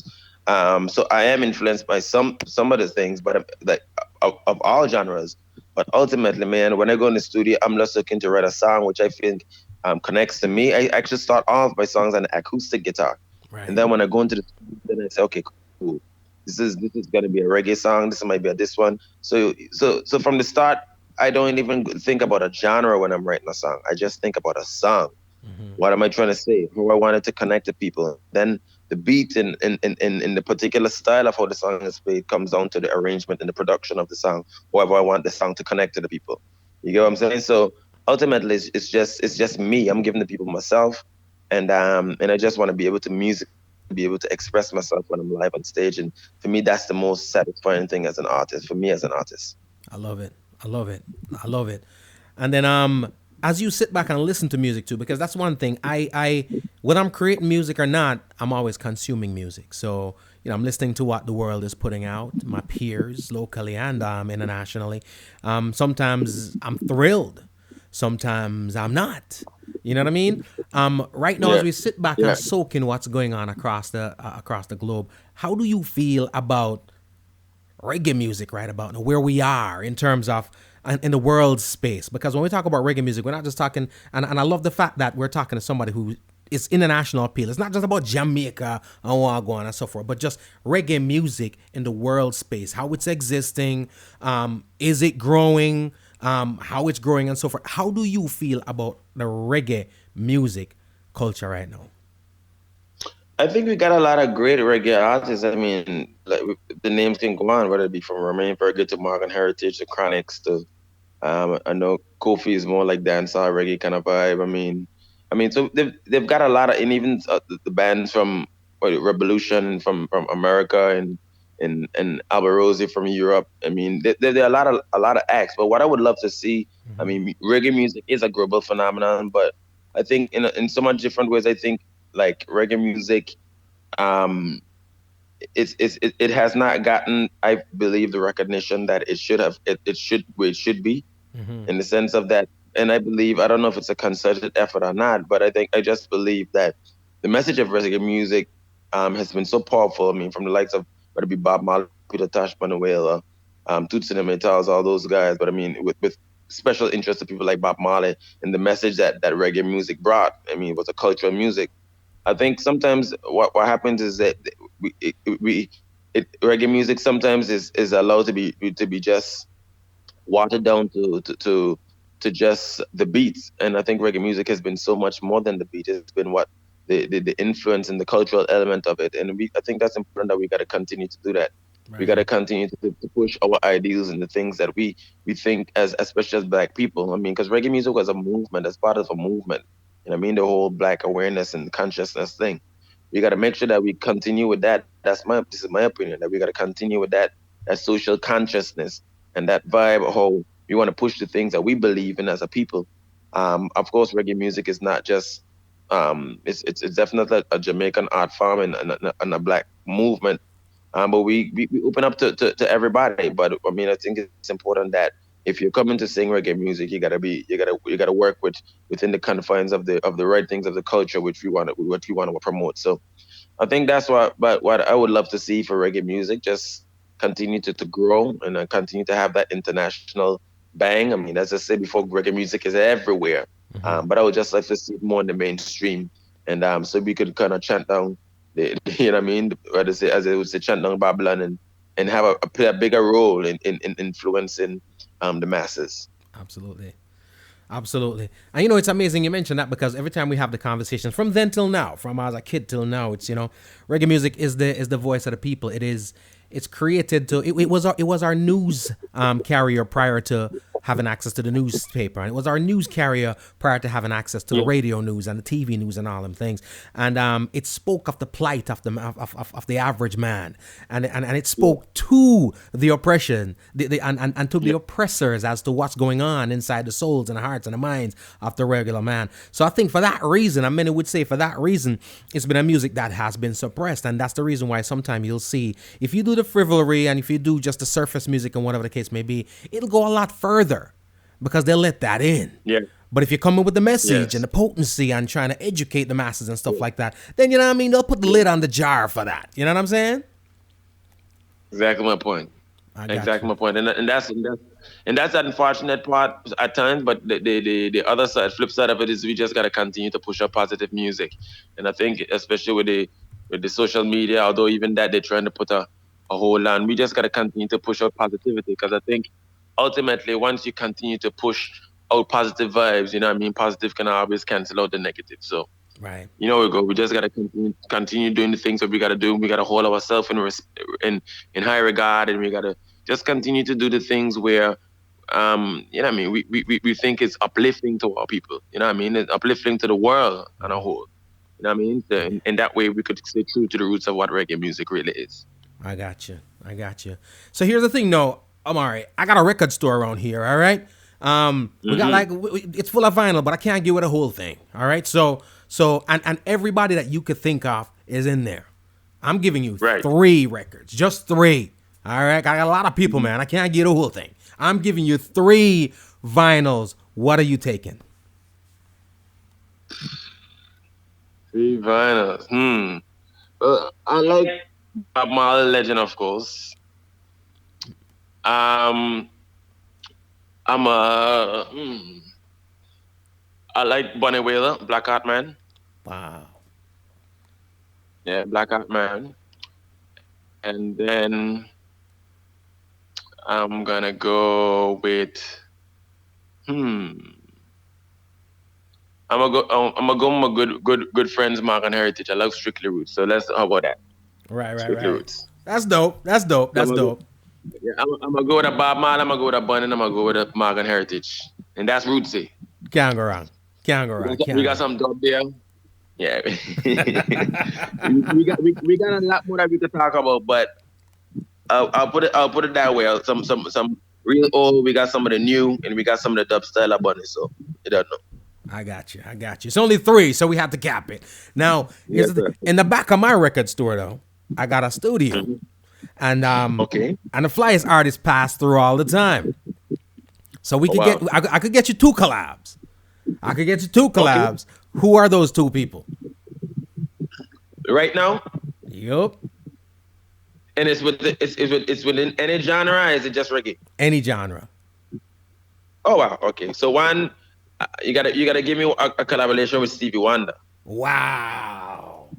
S7: So I am influenced by some of the things, but like of all genres. But ultimately, man, when I go in the studio, I'm just looking to write a song which I think connects to me. I actually start off my songs on acoustic guitar, and
S1: Right.
S7: then when I go into the studio, then I say, okay, cool. This is gonna be a reggae song. This might be a this one. So from the start, I don't even think about a genre when I'm writing a song. I just think about a song. What am I trying to say? Who I wanted to connect to people. Then the beat in the particular style of how the song is played comes down to the arrangement and the production of the song. However, I want the song to connect to the people. You get what I'm saying? So ultimately, it's just me. I'm giving the people myself, and I just want to be able to music, be able to express myself when I'm live on stage. And for me, that's the most satisfying thing as an artist. For me, as an artist.
S1: I love it. I love it. I love it. And then as you sit back and listen to music too, because that's one thing. I whether I'm creating music or not, I'm always consuming music. So, I'm listening to what the world is putting out, my peers locally and internationally. Sometimes I'm thrilled. Sometimes I'm not. You know what I mean? Right now, as
S7: Yeah,
S1: we sit back
S7: yeah.
S1: and soak in what's going on across the globe, how do you feel about reggae music right about now, where we are in terms of in the world space? Because when we talk about reggae music, we're not just talking, and I love the fact that we're talking to somebody who is international appeal. It's not just about Jamaica and Wagwan and so forth, but just reggae music in the world space, how it's existing, is it growing, how it's growing and so forth. How do you feel about the reggae music culture right now?
S7: I think we got a lot of great reggae artists. I mean, like the names can go on, whether it be from Romain Virgil to Morgan Heritage to Chronics to I know Kofi is more like dancehall reggae kind of vibe. I mean, so they've got a lot of, and even the bands from Revolution from America and Alberosi from Europe. I mean, there are a lot of acts. But what I would love to see, I mean, reggae music is a global phenomenon, but I think in so much different ways. I think like reggae music, um, it has not gotten, I believe, the recognition that it should have. It should be in the sense of that. And I believe, I don't know if it's a concerted effort or not, but I just believe that the message of reggae music has been so powerful. I mean, from the likes of whether it be Bob Marley, Peter Tosh, Manuela, Toots and the Maytals, all those guys. But I mean, with special interest to people like Bob Marley and the message that reggae music brought. I mean, it was a cultural music. I think sometimes what happens is that reggae music sometimes is allowed to be just watered down to just the beats. And I think reggae music has been so much more than the beat. It's been what the influence and the cultural element of it. And I think that's important that we got to continue to do that. We
S1: Right
S7: got to
S1: on.
S7: continue to push our ideals and the things that we think as especially as Black people. I mean, because reggae music was a movement, as part of a movement. And I mean the whole Black awareness and consciousness thing. We got to make sure that we continue with that. This is my opinion, that we got to continue with that social consciousness and that vibe. How we want to push the things that we believe in as a people. Of course, reggae music is not just it's definitely a Jamaican art form and a Black movement, but we open up to everybody. But I mean, I think it's important that if you're coming to sing reggae music, you gotta work within the confines of the right things of the culture which we want to promote. So I think that's what I would love to see for reggae music. Just continue to grow and continue to have that international bang. I mean, as I said before, reggae music is everywhere. But I would just like to see it more in the mainstream, and so we could kind of chant down the, you know what I mean, as they would say, chant down Babylon and have play a bigger role in influencing the masses.
S1: Absolutely. Absolutely. And it's amazing you mentioned that, because every time we have the conversations from then till now, from as a kid till now, it's, reggae music is the voice of the people. It's created to, it was our news carrier prior to having access to the newspaper, and it was our news carrier prior to having access to the radio news and the TV news and all them things. And it spoke of the plight of the average man, and it spoke to the oppression, and to the oppressors as to what's going on inside the souls and the hearts and the minds of the regular man. So I think for that reason, and many would say for that reason, it's been a music that has been suppressed, and that's the reason why sometimes you'll see if you do the frivolry and if you do just the surface music and whatever the case may be, it'll go a lot further because they'll let that in.
S7: Yeah.
S1: But if you come in with the message and the potency and trying to educate the masses and stuff like that, then you know what I mean, they'll put the lid on the jar for that. You know what I'm saying?
S7: Exactly my point. Exactly my point. And that's the unfortunate part at times. But the other side, flip side of it is we just gotta continue to push our positive music. And I think especially with the social media, although even that they're trying to put a hold on, we just gotta continue to push our positivity, because I think ultimately once you continue to push out positive vibes, you know what I mean, positive can always cancel out the negative. So
S1: right,
S7: you know, we just gotta continue doing the things that we gotta do. We gotta hold ourselves in high regard, and we gotta just continue to do the things where you know what I mean, we think it's uplifting to our people. You know what I mean? It's uplifting to the world on a whole. You know what I mean? And that way we could stay true to the roots of what reggae music really is.
S1: I got you. So here's the thing, no, Omari, I got a record store around here, all right? We got it's full of vinyl, but I can't give it a whole thing, all right? So and everybody that you could think of is in there. I'm giving you 3 records, just 3, all right? I got a lot of people, man. I can't get a whole thing. I'm giving you 3 vinyls. What are you taking?
S7: 3 vinyls. I like Bob Marley, Legend, of course. I like Bunny Wailer, Black Heart Man.
S1: Wow.
S7: Yeah, Black Heart Man. And then I'm gonna go with I'm gonna go with my good friends Mark and Heritage. I love Strictly Roots. So how about that?
S1: Right.
S7: Strictly Roots.
S1: That's dope.
S7: Yeah, I'm gonna go with a Bob Marley, I'm gonna go with a Bunny, and I'm gonna go with a Morgan Heritage. And that's rootsy.
S1: Can't go wrong.
S7: We got some dub there. Yeah. we got a lot more that we could talk about, but I'll put it that way. Some real old, we got some of the new, and we got some of the dub style of Bunny, so you don't know.
S1: I got you. It's only 3, so we have to cap it. Now, here's in the back of my record store, though, I got a studio. And and the flyest artists pass through all the time. So we could I could get you 2 collabs. Okay. Who are those 2 people?
S7: Right now?
S1: Yup.
S7: And it's within any genre, or is it just reggae?
S1: Any genre.
S7: Oh wow, okay. So one, you gotta give me a collaboration with Stevie Wonder.
S1: Wow.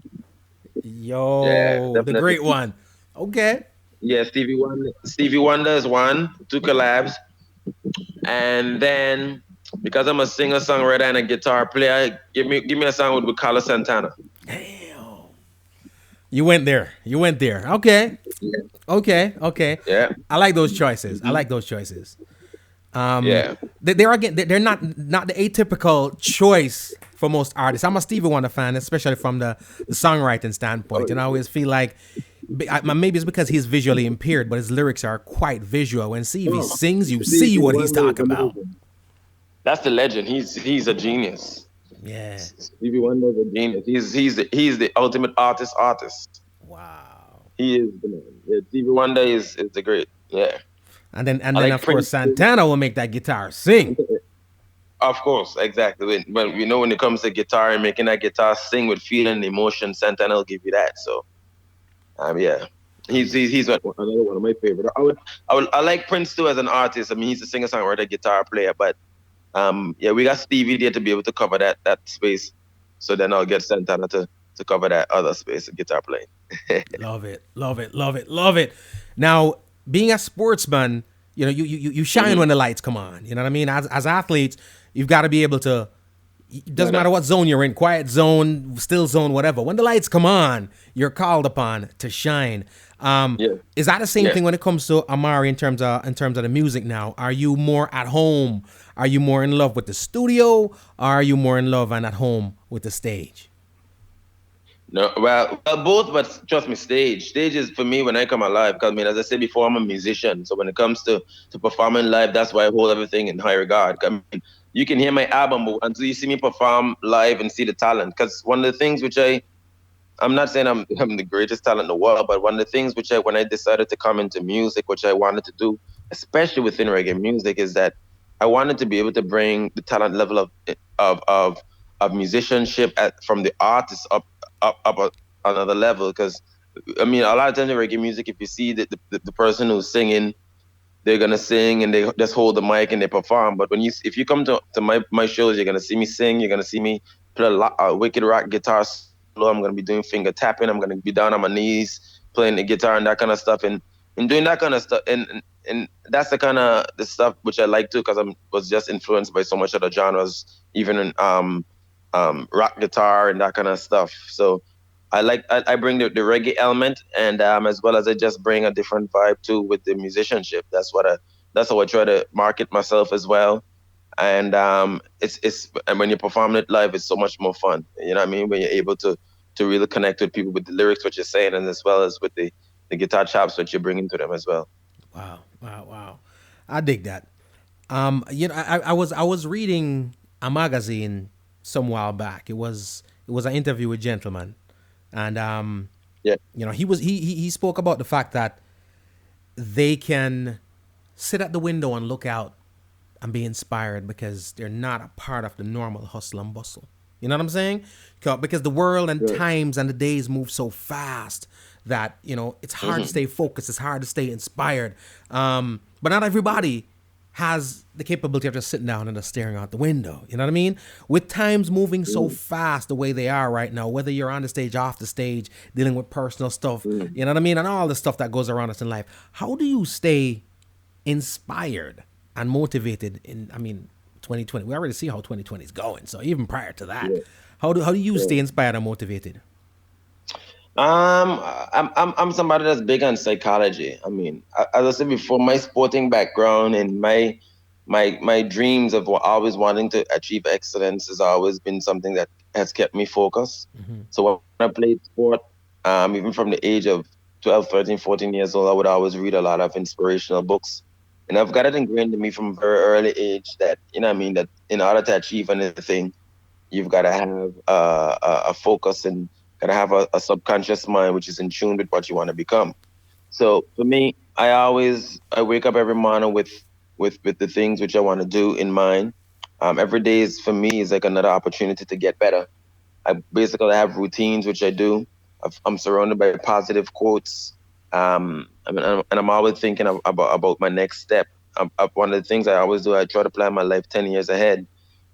S1: Yo, the great one. Okay.
S7: Yeah, Stevie Wonder is 1, 2 collabs. And then because I'm a singer, songwriter, and a guitar player, give me a song with Carlos Santana.
S1: Damn. You went there. Okay.
S7: Yeah.
S1: Okay.
S7: Yeah.
S1: I like those choices. They're not the atypical choice for most artists. I'm a Stevie Wonder fan, especially from the songwriting standpoint. And I always feel like maybe it's because he's visually impaired, but his lyrics are quite visual. When Stevie sings, you see what he's talking about.
S7: That's the legend. He's a genius.
S1: Yeah.
S7: Stevie Wonder's a genius. He's the ultimate artist.
S1: Wow.
S7: He is the man. Yeah, Stevie Wonder is the great. Yeah.
S1: And then of course Santana will make that guitar sing.
S7: Of course, exactly. When when it comes to guitar and making that guitar sing with feeling and emotion, Santana will give you that. So yeah. He's another one of my favorite. I like Prince too as an artist. I mean, he's a singer, songwriter, guitar player, but we got Stevie there to be able to cover that space. So then I'll get Santana to cover that other space of guitar playing.
S1: Love it. Now, being a sportsman, you shine when the lights come on. You know what I mean? As athletes, you've got to be able to It doesn't matter what zone you're in, quiet zone, still zone, whatever. When the lights come on, you're called upon to shine. Is that the same thing when it comes to Omari in terms of the music now? Are you more at home? Are you more in love with the studio? Or are you more in love and at home with the stage?
S7: No, well, both, but trust me, stage is for me when I come alive. Because I mean, as I said before, I'm a musician, so when it comes to performing live, that's why I hold everything in high regard. I mean, you can hear my album, but until you see me perform live and see the talent. Because one of the things which I'm not saying I'm the greatest talent in the world, but one of the things which when I decided to come into music, which I wanted to do, especially within reggae music, is that I wanted to be able to bring the talent level of musicianship from the artist up another level. Because I mean, a lot of times in reggae music, if you see the person who's singing, they're gonna sing and they just hold the mic and they perform. But if you come to my shows, you're gonna see me sing. You're gonna see me play a wicked rock guitar solo. I'm gonna be doing finger tapping. I'm gonna be down on my knees playing the guitar and that kind of stuff and doing that kind of stuff. And that's the kind of the stuff which I like too, because I was just influenced by so much other genres, even in rock guitar and that kind of stuff. So I bring the reggae element, and as well as I just bring a different vibe too with the musicianship. That's how I try to market myself as well. And and when you're performing it live, it's so much more fun. You know what I mean? When you're able to really connect with people with the lyrics, what you're saying, and as well as with the guitar chops that you're bringing to them as well.
S1: Wow. I dig that. I was reading a magazine some while back. It was an interview with Gentleman. And he spoke about the fact that they can sit at the window and look out and be inspired because they're not a part of the normal hustle and bustle. You know what I'm saying? Because the world and times and the days move so fast that it's hard to stay focused. It's hard to stay inspired. But not everybody has the capability of just sitting down and just staring out the window. You know what I mean? With times moving so fast the way they are right now, whether you're on the stage, off the stage, dealing with personal stuff, you know what I mean? And all the stuff that goes around us in life. How do you stay inspired and motivated in 2020? We already see how 2020 is going. So even prior to that, how do you stay inspired and motivated?
S7: I'm somebody that's big on psychology. I mean, as I said before, my sporting background and my dreams of always wanting to achieve excellence has always been something that has kept me focused. So when I played sport, even from the age of 12, 13, 14 years old, I would always read a lot of inspirational books. And I've got it ingrained in me from a very early age that, that in order to achieve anything, you've got to have a focus and gotta have a subconscious mind which is in tune with what you want to become. So for me, I wake up every morning with the things which I want to do in mind. Every day for me is like another opportunity to get better. I basically have routines which I do. I'm surrounded by positive quotes. And I'm always thinking about my next step. One of the things I always do, I try to plan my life 10 years ahead.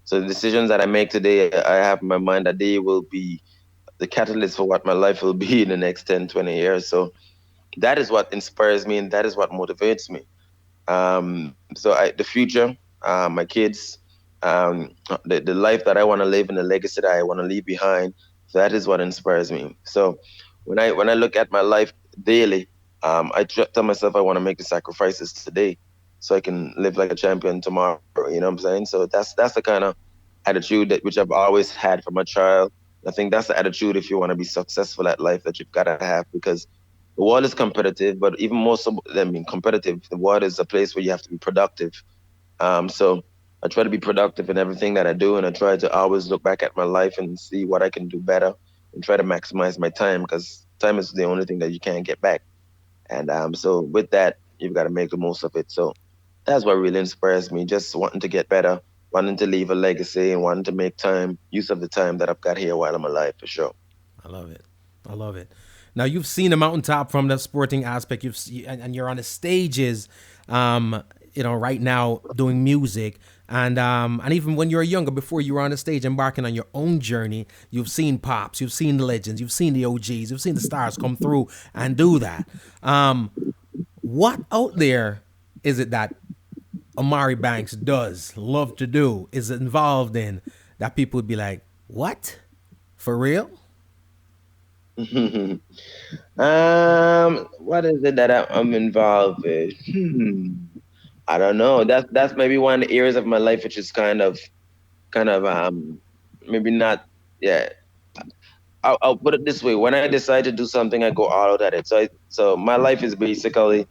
S7: So the decisions that I make today, I have in my mind that they will be the catalyst for what my life will be in the next 10, 20 years. So that is what inspires me and that is what motivates me. The future, my kids, the life that I want to live and the legacy that I want to leave behind, that is what inspires me. So when I look at my life daily, I tell myself I want to make the sacrifices today so I can live like a champion tomorrow. You know what I'm saying? So that's the kind of attitude which I've always had from a child. I think that's the attitude if you want to be successful at life that you've got to have, because the world is competitive, but even more so than competitive, the world is a place where you have to be productive. So I try to be productive in everything that I do, and I try to always look back at my life and see what I can do better and try to maximize my time, because time is the only thing that you can't get back. And so with that, you've got to make the most of it. So that's what really inspires me, just wanting to get better, wanting to leave a legacy and wanting to make use of the time that I've got here while I'm alive, for sure.
S1: I love it. Now you've seen the mountaintop from the sporting aspect. And you're on the stages, right now doing music. And even when you were younger, before you were on the stage embarking on your own journey, you've seen pops, you've seen the legends, you've seen the OGs, you've seen the stars come through and do that. What out there is it that Omari Banks does love to do, is involved in, that people would be like, "What? For real?"
S8: What is it that I'm involved with? I don't know. That's maybe one of the areas of my life which is kind of maybe not. Yeah, I'll put it this way: when I decide to do something, I go all out at it. So my life is basically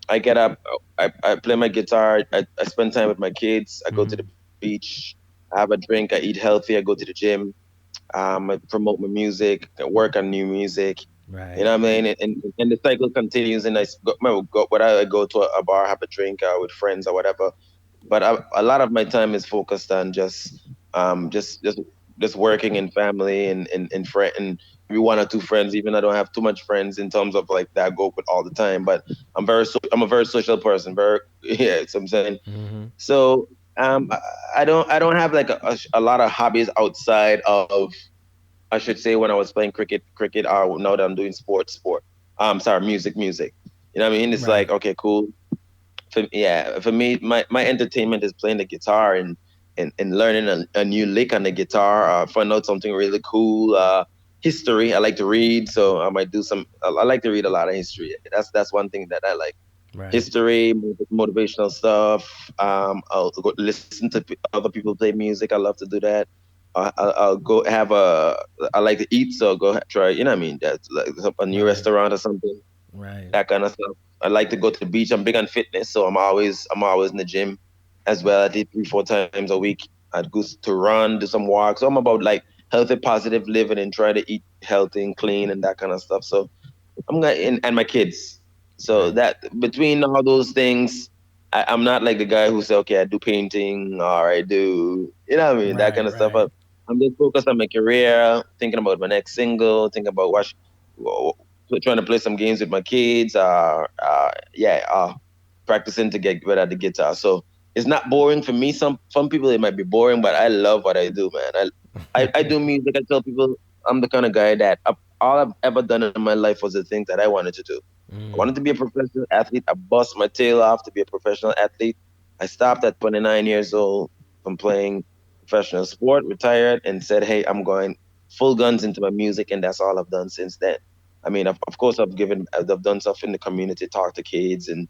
S8: I get up, I play my guitar, I spend time with my kids, I go to the beach, I have a drink, I eat healthy, I go to the gym, I promote my music, I work on new music. You
S1: Right.
S8: know what I mean? And the cycle continues, and I go to a bar, have a drink with friends or whatever. But a lot of my time is focused on um just just just working in family and friend and maybe one or two friends. Even I don't have too much friends in terms of like that I go with all the time. But I'm a very social person. Very yeah, so I'm saying.
S1: Mm-hmm.
S8: So I don't have like a lot of hobbies outside of I should say when I was playing cricket or now that I'm doing sport. Sorry, music. You know what I mean? It's like
S1: Right.
S8: okay, cool. For me, my entertainment is playing the guitar and learning a new lick on the guitar, find out something really cool. History, I like to read, so I might do some. I like to read a lot of history. That's one thing that I like.
S1: Right.
S8: History, motivational stuff. I'll go listen to other people play music. I love to do that. I'll go have a. I like to eat, so go try. You know what I mean? That's like a new
S1: Right.
S8: restaurant or something,
S1: Right.
S8: that kind of stuff. I like to go to the beach. I'm big on fitness, so I'm always in the gym as well. I did 3-4 times a week. I'd go to run, do some walks. So I'm about like healthy, positive living and try to eat healthy and clean and that kind of stuff. So I'm gonna and my kids. So
S1: Right.
S8: that between all those things, I'm not like the guy who say, okay, I do painting or I do, you know what I mean, that kind
S1: Right.
S8: of stuff.
S1: Right.
S8: I'm just focused on my career, thinking about my next single, thinking about trying to play some games with my kids, practicing to get better at the guitar. So it's not boring for me. Some people it might be boring, but I love what I do, man. I do music. I tell people I'm the kind of guy that all I've ever done in my life was the things that I wanted to do. I wanted to be a professional athlete. I bust my tail off to be a professional athlete. I stopped at 29 years old from playing professional sport, retired, and said, "Hey, I'm going full guns into my music," and that's all I've done since then. I mean, of course, I've done stuff in the community, talk to kids, and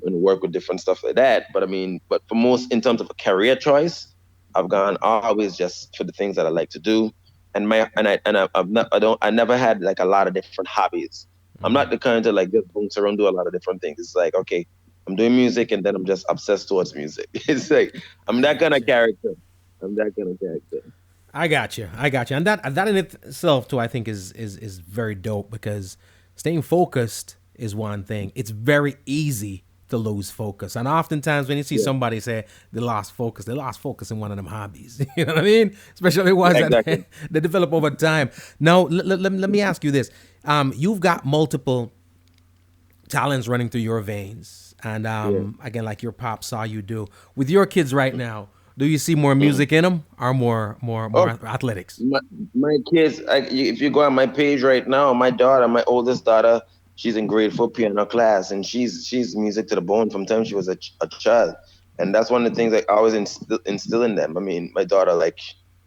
S8: work with different stuff like that. But I mean, but for most in terms of a career choice, I've gone always just for the things that I like to do. I never had like a lot of different hobbies. I'm not the kind to like just bounce around do a lot of different things. It's like okay, I'm doing music and then I'm just obsessed towards music. It's like I'm
S1: I
S8: that kind
S1: got
S8: of
S1: you.
S8: character. I'm that kind of character.
S1: I got you. I got you. And that in itself too, I think is very dope because staying focused is one thing. It's very easy to lose focus, and oftentimes when you see
S8: Yeah,
S1: somebody say they lost focus in one of them hobbies. You know what I mean? Especially ones that
S8: exactly.
S1: they develop over time. Now, let me ask you this: you've got multiple talents running through your veins, and
S8: Yeah.
S1: again, like your pop saw you do with your kids right now. Do you see more
S8: Mm.
S1: music in them, or more
S8: Oh,
S1: athletics?
S8: my kids, if you go on my page right now, my oldest daughter, she's in grade 4 piano class, and she's music to the bone from time she was a child, and that's one of the things I always instill in them. I mean, my daughter, like,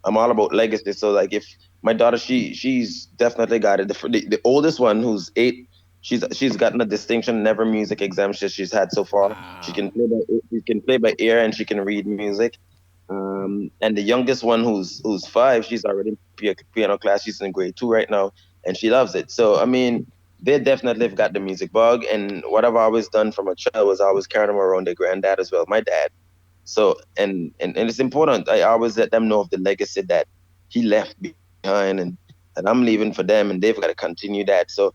S8: I'm all about legacy. So like, if my daughter, she's definitely got it. The oldest one, who's 8, she's gotten a distinction in every music exam she's had so far.
S1: Wow.
S8: She can play by ear and she can read music. And the youngest one, who's 5, she's already in piano class. She's in grade 2 right now, and she loves it. So I mean, they definitely have got the music bug. And what I've always done from a child was always carry them around their granddad as well, my dad. So and it's important. I always let them know of the legacy that he left behind, and I'm leaving for them, and they've got to continue that. So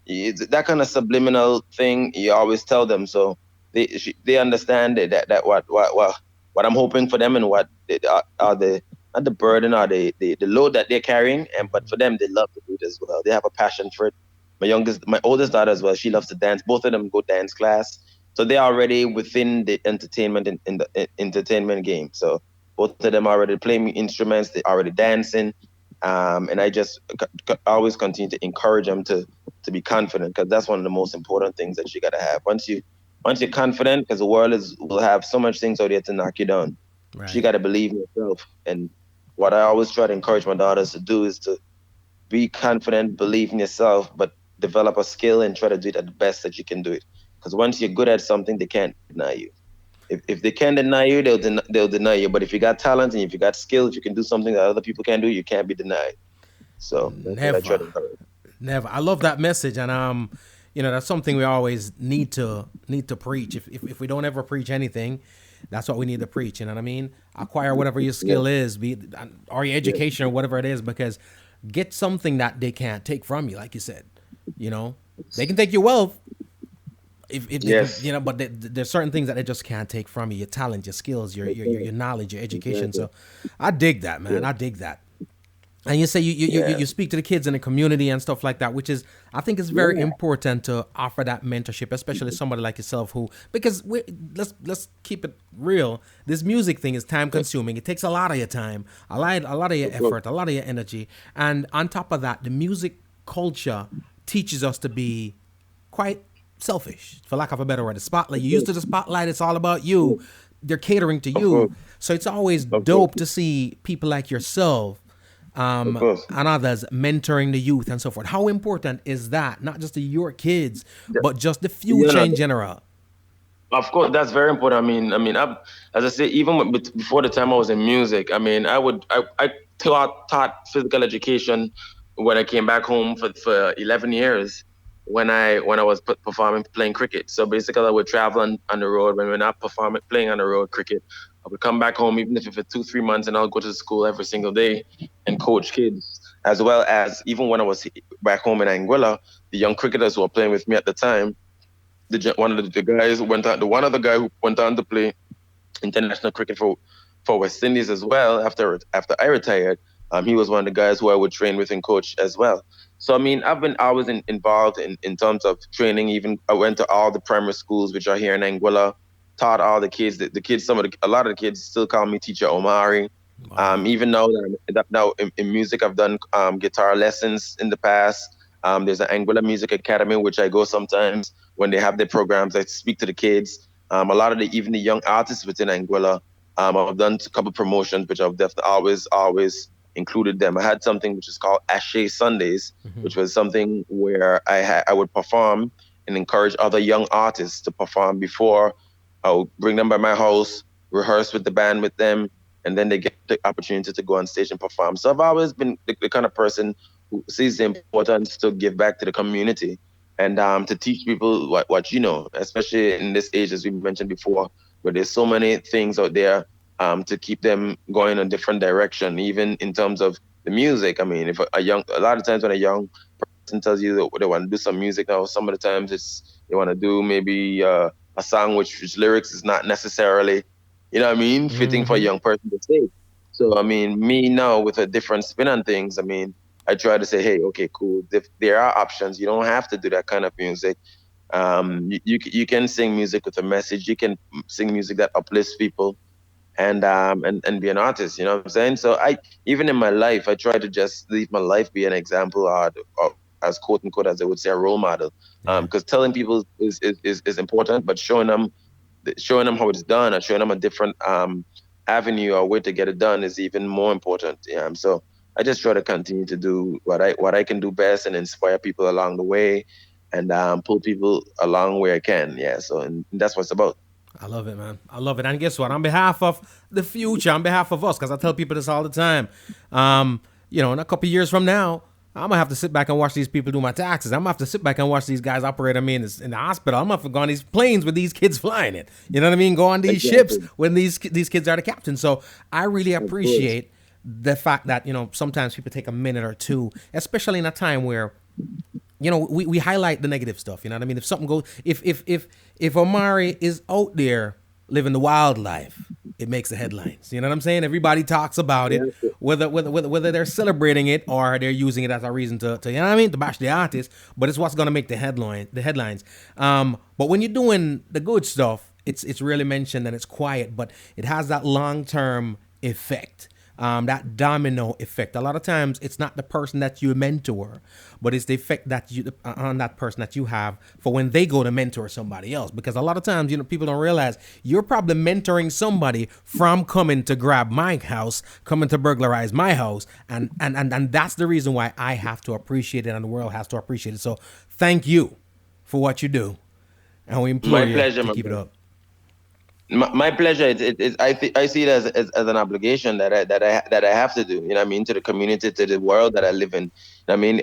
S8: it's that kind of subliminal thing you always tell them, so they understand that what I'm hoping for them and what are the not the burden or the load that they're carrying, and but for them they love to do it as well. They have a passion for it. My oldest daughter as well, she loves to dance. Both of them go dance class, so they're already within the entertainment in the entertainment game. So both of them already playing instruments, they already dancing, and I just always continue to encourage them to be confident, because that's one of the most important things that you gotta have. Once you're confident, because the world is will have so much things out there to knock you down. She got to believe in herself. And what I always try to encourage my daughters to do is to be confident, believe in yourself, but develop a skill and try to do it at the best that you can do it. Because once you're good at something, they can't deny you. If they can deny you, they'll deny you. But if you got talent and if you got skills, if you can do something that other people can't do, you can't be denied. So that's what I try to encourage.
S1: Never. I love that message, and that's something we always need to preach. If we don't ever preach anything, that's what we need to preach. You know what I mean? Acquire whatever your skill is, or your education or whatever it is, because get something that they can't take from you, like you said. They can take your wealth. If but there's certain things that they just can't take from you: your talent, your skills, your knowledge, your education. So, I dig that, man. I dig that. And you say you speak to the kids in the community and stuff like that, which is, I think it's very important to offer that mentorship, especially somebody like yourself because let's keep it real. This music thing is time consuming. It takes a lot of your time, a lot of your effort, a lot of your energy. And on top of that, the music culture teaches us to be quite selfish, for lack of a better word. The spotlight, you're used to the spotlight. It's all about you. They're catering to you. So it's always dope to see people like yourself and others mentoring the youth and so forth. How important is that? Not just to your kids, but just the future in general.
S7: Of course, that's very important. As I say, even before the time I was in music, I taught physical education when I came back home for 11 years when I was playing cricket. So basically, I would travel on the road when we're not playing on the road cricket. I would come back home, even if it's for 2-3 months, and I'll go to school every single day and coach kids, as well as even when I was back home in Anguilla, the young cricketers who were playing with me at the time, one of the guys who went on to play international cricket for West Indies as well after I retired. He was one of the guys who I would train with and coach as well. So I've been always involved in terms of training. Even I went to all the primary schools which are here in Anguilla. Taught all the kids. A lot of the kids still call me Teacher Omari. Wow. Even now in music, I've done guitar lessons in the past. There's an Anguilla Music Academy which I go sometimes when they have their programs. I speak to the kids. A lot of even the young artists within Anguilla. I've done a couple promotions which I've definitely always included them. I had something which is called Ashe Sundays, which was something where I would perform and encourage other young artists to perform before. I would bring them by my house, rehearse with the band with them, and then they get the opportunity to go on stage and perform. So I've always been the kind of person who sees the importance to give back to the community and to teach people what you know, especially in this age, as we mentioned before, where there's so many things out there to keep them going in a different direction, even in terms of the music. If a lot of times when a young person tells you that they want to do some music now, some of the times they want to do maybe a song which lyrics is not necessarily, fitting for a young person to say. So, me now with a different spin on things, I try to say, hey, okay, cool. If there are options, you don't have to do that kind of music. You can sing music with a message. You can sing music that uplifts people and be an artist, you know what I'm saying? So even in my life, I try to just leave my life be an example or as quote unquote, as they would say, a role model. Because telling people is important, but showing them how it's done and showing them a different avenue or way to get it done is even more important. So I just try to continue to do what I can do best and inspire people along the way and pull people along where I can. And that's what it's about.
S1: I love it, man. I love it. And guess what? On behalf of the future, on behalf of us, because I tell people this all the time, in a couple of years from now, I'm going to have to sit back and watch these people do my taxes. I'm going to have to sit back and watch these guys operate in the hospital. I'm going to have to go on these planes with these kids flying it. You know what I mean? Go on these ships when these kids are the captain. So I really appreciate the fact that, sometimes people take a minute or two, especially in a time where, we highlight the negative stuff. You know what I mean? If something goes, if Omari is out there living the wild life, it makes the headlines. You know what I'm saying? Everybody talks about it, whether they're celebrating it or they're using it as a reason to to bash the artist. But it's what's gonna make the headlines. But when you're doing the good stuff, it's really mentioned and it's quiet, but it has that long-term effect. that domino effect. A lot of times, it's not the person that you mentor, but it's the effect that you on that person that you have for when they go to mentor somebody else. Because a lot of times, people don't realize you're probably mentoring somebody from coming to grab my house, coming to burglarize my house, and that's the reason why I have to appreciate it, and the world has to appreciate it. So, thank you for what you do, and we implore
S8: My
S1: you
S8: pleasure,
S1: to
S8: my
S1: keep it
S8: brother.
S1: up.
S8: My pleasure. I see it as an obligation that I have to do. You know what I mean, to the community, to the world that I live in. I mean,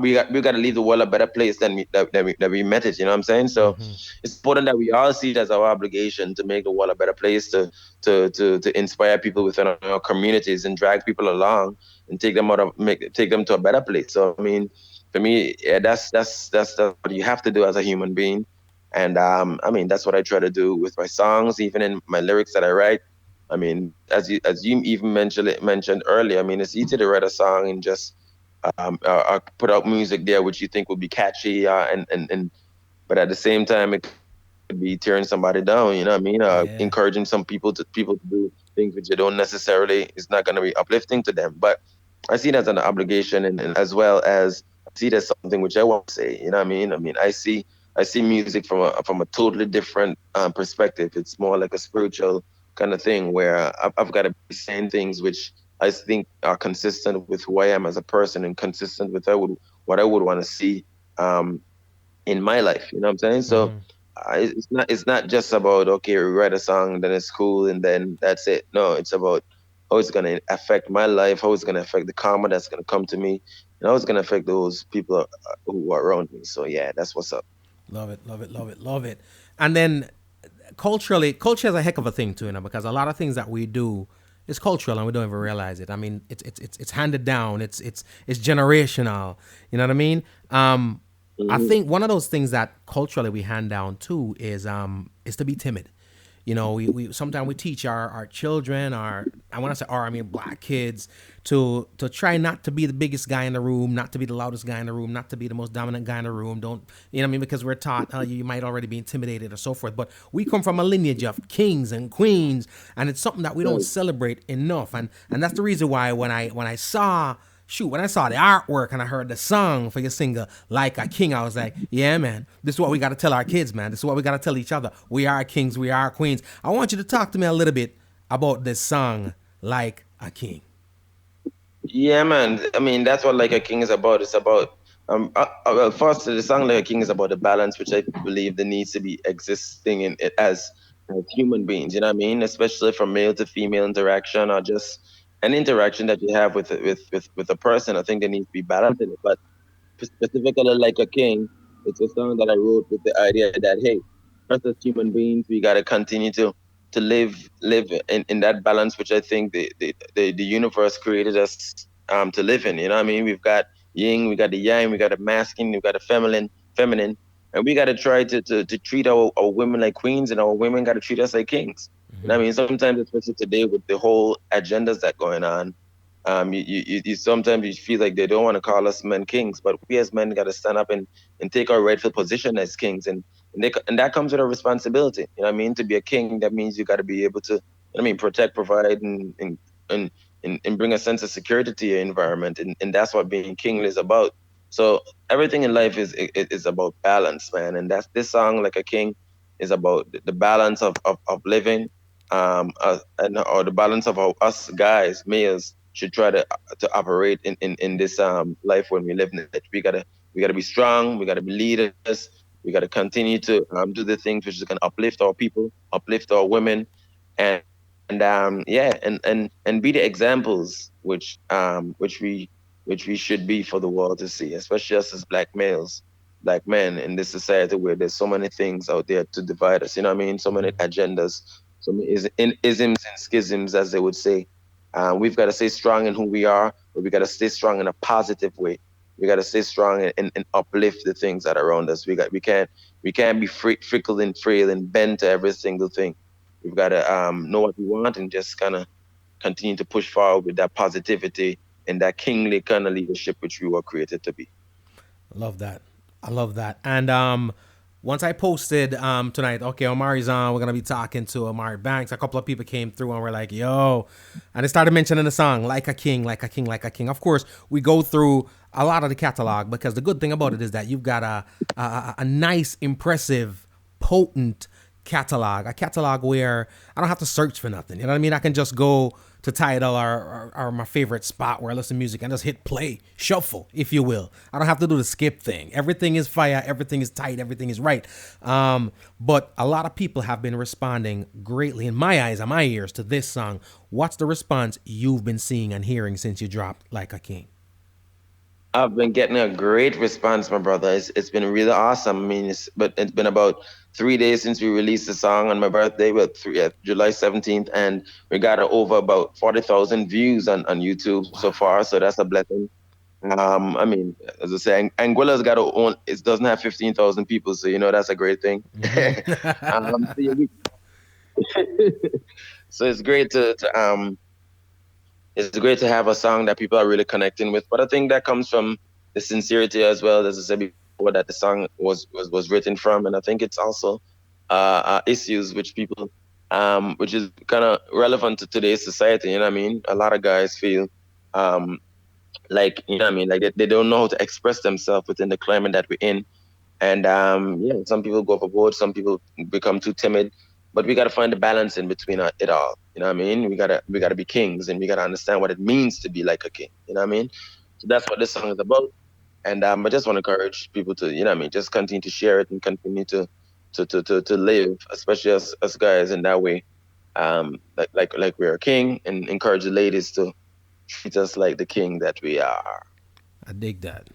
S8: we got to leave the world a better place than we met it. You know what I'm saying? So it's important that we all see it as our obligation to make the world a better place, to inspire people within our communities and drag people along and take them to a better place. So I mean, for me, yeah, that's what you have to do as a human being. And I mean, that's what I try to do with my songs, even in my lyrics that I write. I mean, as you even mentioned earlier, I mean, it's easy to write a song and just put out music there which you think would be catchy, and but at the same time, it could be tearing somebody down. You know what I mean?
S1: Yeah.
S8: Encouraging people to do things which they don't necessarily is not going to be uplifting to them. But I see it as an obligation, and as well as I see it as something which I want to say. You know what I mean? I mean, I see music from a totally different perspective. It's more like a spiritual kind of thing where I've got to be saying things which I think are consistent with who I am as a person and consistent with what I would want to see um, in my life. You know what I'm saying? So it's not just about, okay, we write a song, then it's cool, and then that's it. No, it's about how it's gonna affect my life, how it's gonna affect the karma that's gonna come to me, and how it's gonna affect those people who are around me. So yeah, that's what's up.
S1: Love it, love it, love it, love it. And then culturally, culture is a heck of a thing too, because a lot of things that we do is cultural and we don't even realize it. I mean, it's handed down. It's generational. You know what I mean? I
S8: Hmm.
S1: think one of those things that culturally we hand down too is to be timid. We sometimes we teach our children, our I want to say our I mean black kids to try not to be the biggest guy in the room, not to be the loudest guy in the room, not to be the most dominant guy in the room. Don't you know what I mean? Because we're taught you might already be intimidated or so forth. But we come from a lineage of kings and queens, and it's something that we don't
S8: Right.
S1: celebrate enough. And that's the reason why when I saw the artwork and I heard the song for your singer, Like a King, I was like, yeah, man, this is what we got to tell our kids, man. This is what we got to tell each other. We are kings, we are queens. I want you to talk to me a little bit about this song, Like a King.
S8: Yeah, man. I mean, that's what Like a King is about. It's about well, first, the song Like a King is about the balance, which I believe there needs to be existing in it as human beings. You know what I mean? Especially from male to female interaction, or just an interaction that you have with a person. I think there needs to be balance in it. But specifically Like a King, it's a song that I wrote with the idea that, hey, us as human beings, we gotta continue to live in that balance, which I think the universe created us to live in. You know what I mean? We've got yin, we got the yang, we got the masculine, we got the feminine, and we gotta try to treat our women like queens, and our women gotta treat us like kings. You know what I mean? Sometimes, especially today with the whole agendas that going on, you sometimes you feel like they don't want to call us men kings, but we as men got to stand up and take our rightful position as kings, and that comes with a responsibility. You know what I mean? To be a king, that means you got to be able to, you know what I mean, protect, provide, and and bring a sense of security to your environment, and that's what being king is about. So everything in life is about balance, man, and that's this song Like a King is about the balance of living, and or the balance of how us guys, males, should try to operate in this life when we live in it. We gotta be strong. We gotta be leaders. We gotta continue to do the things which is gonna uplift our people, uplift our women, and yeah, and be the examples which we should be for the world to see, especially us as black males, black men in this society where there's so many things out there to divide us. You know what I mean? So many agendas, so many isms and schisms, as they would say. We've got to stay strong in who we are, but we got to stay strong in a positive way. We got to stay strong and uplift the things that are around us. We can't be fickle and frail and bend to every single thing. We've got to know what we want and just kind of continue to push forward with that positivity and that kingly kind of leadership which we were created to be.
S1: Love that. I love that. And once I posted tonight, okay, Omari's on, we're going to be talking to Omari Banks. A couple of people came through and were like, yo, and they started mentioning the song, Like a King, Like a King, Like a King. Of course, we go through a lot of the catalog because the good thing about it is that you've got a nice, impressive, potent catalog, a catalog where I don't have to search for nothing. You know what I mean? I can just go to Tidal or my favorite spot where I listen to music and just hit play, shuffle, if you will. I don't have to do the skip thing. Everything is fire, everything is tight, everything is right. But a lot of people have been responding greatly in my eyes and my ears to this song. What's the response you've been seeing and hearing since you dropped Like a King?
S8: I've been getting a great response, my brother. It's been really awesome. I mean, it's been about 3 days since we released the song on my birthday, July 17th, and we got over about 40,000 views on YouTube so far. So that's a blessing. I mean, as I say, Anguilla's got it doesn't have 15,000 people, so that's a great thing. So it's great it's great to have a song that people are really connecting with. But I think that comes from the sincerity as well, as I said before, that the song was written from. And I think it's also issues which people, which is kind of relevant to today's society. You know what I mean? A lot of guys feel like, you know what I mean? Like they don't know how to express themselves within the climate that we're in. And some people go overboard. Some people become too timid. But we got to find the balance in between it all. You know what I mean? We gotta be kings, and we gotta understand what it means to be like a king. You know what I mean? So that's what this song is about. And I just want to encourage people to, you know what I mean, just continue to share it and continue to live, especially us guys, in that way. Like we're a king, and encourage the ladies to treat us like the king that we are.
S1: I dig that.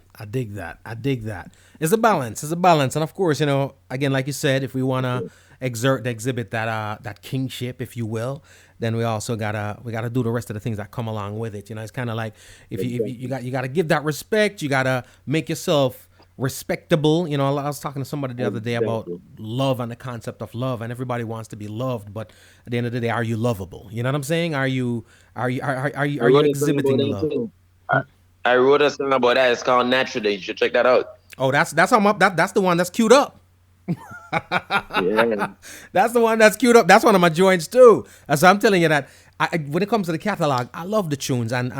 S1: It's a balance. And of course, again, like you said, if we want to exhibit that kingship, if you will, then we also gotta do the rest of the things that come along with it. It's kind of like if you gotta give that respect, you gotta make yourself respectable. I was talking to somebody the other day about love and the concept of love, and everybody wants to be loved, but at the end of the day, are you lovable? You know what I'm saying? Are you exhibiting the love?
S8: I wrote a song about that. It's called Naturally. You should check that out.
S1: Oh, that's the one that's queued up.
S8: Yeah.
S1: That's the one that's queued up. That's one of my joints too. So I'm telling you that when it comes to the catalog, I love the tunes, and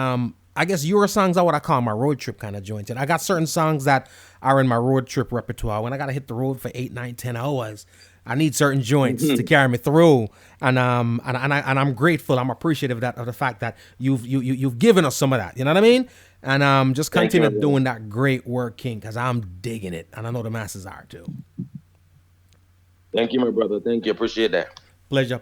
S1: I guess your songs are what I call my road trip kind of joints. And I got certain songs that are in my road trip repertoire. When I gotta hit the road for 8, 9, 10 hours, I need certain joints to carry me through, and I'm grateful. I'm appreciative of the fact that you've given us some of that. You know what I mean? And just continue doing that great work, King, because I'm digging it, and I know the masses are too.
S8: Thank you, my brother. Thank you. Appreciate that.
S1: Pleasure.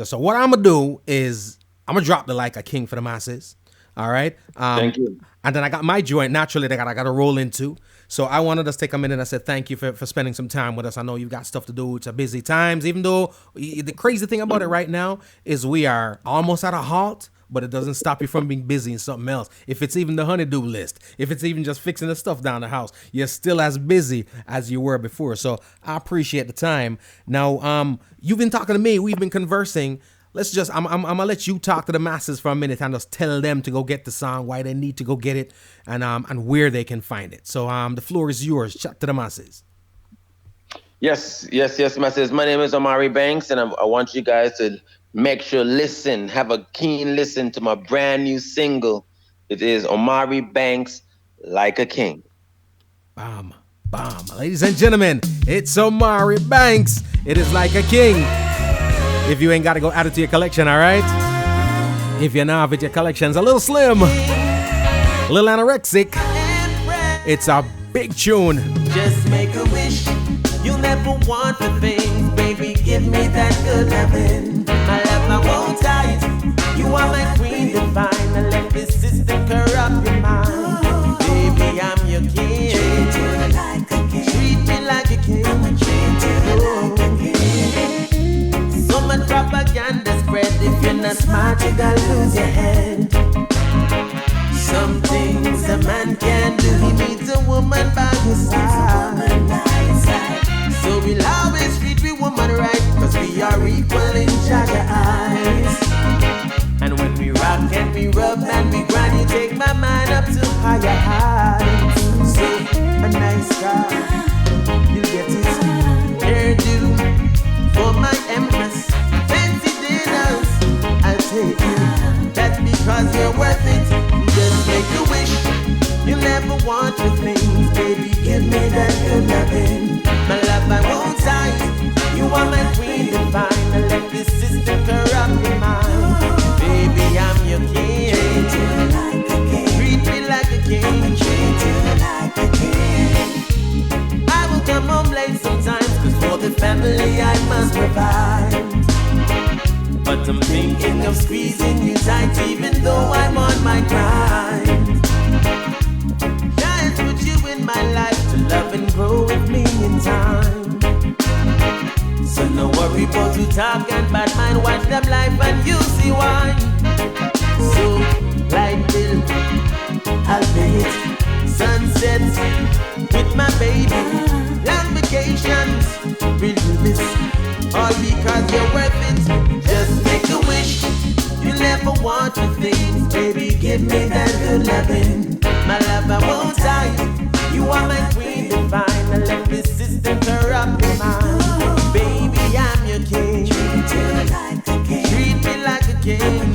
S1: So what I'm gonna do is I'm gonna drop the Like a King for the masses. All right.
S8: Thank you.
S1: And then I got my joint naturally that I got to roll into. So I wanted to take a minute. I said thank you for spending some time with us. I know you've got stuff to do. It's a busy times. Even though the crazy thing about it right now is we are almost at a halt, but it doesn't stop you from being busy in something else. If it's even the honeydew list, if it's even just fixing the stuff down the house, you're still as busy as you were before. So I appreciate the time. Now, you've been talking to me. We've been conversing. I'm gonna let you talk to the masses for a minute and just tell them to go get the song, why they need to go get it, and where they can find it. So the floor is yours. Chat to the masses.
S8: Yes, masses. My name is Omari Banks, and I want you guys to make sure have a keen listen to my brand new single. It is Omari Banks, Like a King.
S1: Bam. Ladies and gentlemen, it's Omari Banks. It is Like a King. If you ain't got to go add it to your collection, all right? If you're not, if your collection's a little slim, a little anorexic, it's a big tune.
S5: Just make a wish. You'll never want for things. Baby, give me that good loving. My love, I won't tie it. You are my queen divine. I let this system corrupt your mind. Baby, I'm your king. Treat you like a king. Treat me like a king. I'ma treat you like a king. So much propaganda spread. If you're not smart, you gotta lose your head. Some things a man can do. He needs a woman by his side. So we'll always treat we woman right, cause we are equal in Jaga eyes. And when we rock and we rub and we grind, you take my mind up to higher heights. So a nice guy, you'll get it. late sometimes, cause for the family I must provide. But I'm thinking of squeezing you tight, even though I'm on my grind. Trying to put you in my life to love and grow with me in time. So no worry about to talk and bad mind, watch them life and you see why. So light bill, I'll pay it. Sunsets with my baby, long vacations, we'll do this, all because you're worth it. Just make a wish, you never want for things, baby, give me that good loving. My love, I won't die, you are my queen divine. I let this system corrupt your mind. Baby, I'm your king, treat me like a king.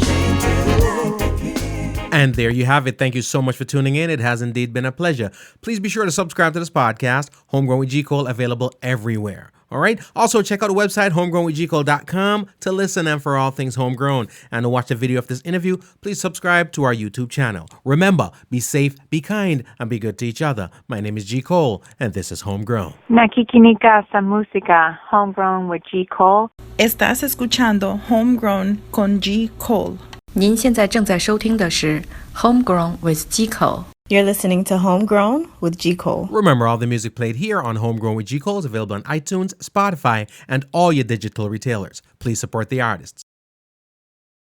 S1: And there you have it. Thank you so much for tuning in. It has indeed been a pleasure. Please be sure to subscribe to this podcast, Homegrown with G. Cole, available everywhere. All right? Also, check out the website, homegrownwithgcole.com, to listen and for all things homegrown. And to watch the video of this interview, please subscribe to our YouTube channel. Remember, be safe, be kind, and be good to each other. My name is G. Cole, and this is Homegrown.
S9: Nakikinika sa música, Homegrown with G. Cole.
S10: Estás escuchando Homegrown con G. Cole.
S11: 您现在正在收听的是 Homegrown with G. Cole.
S10: You're listening to Homegrown with G. Cole.
S1: Remember, all the music played here on Homegrown with G. Cole is available on iTunes, Spotify, and all your digital retailers. Please support the artists.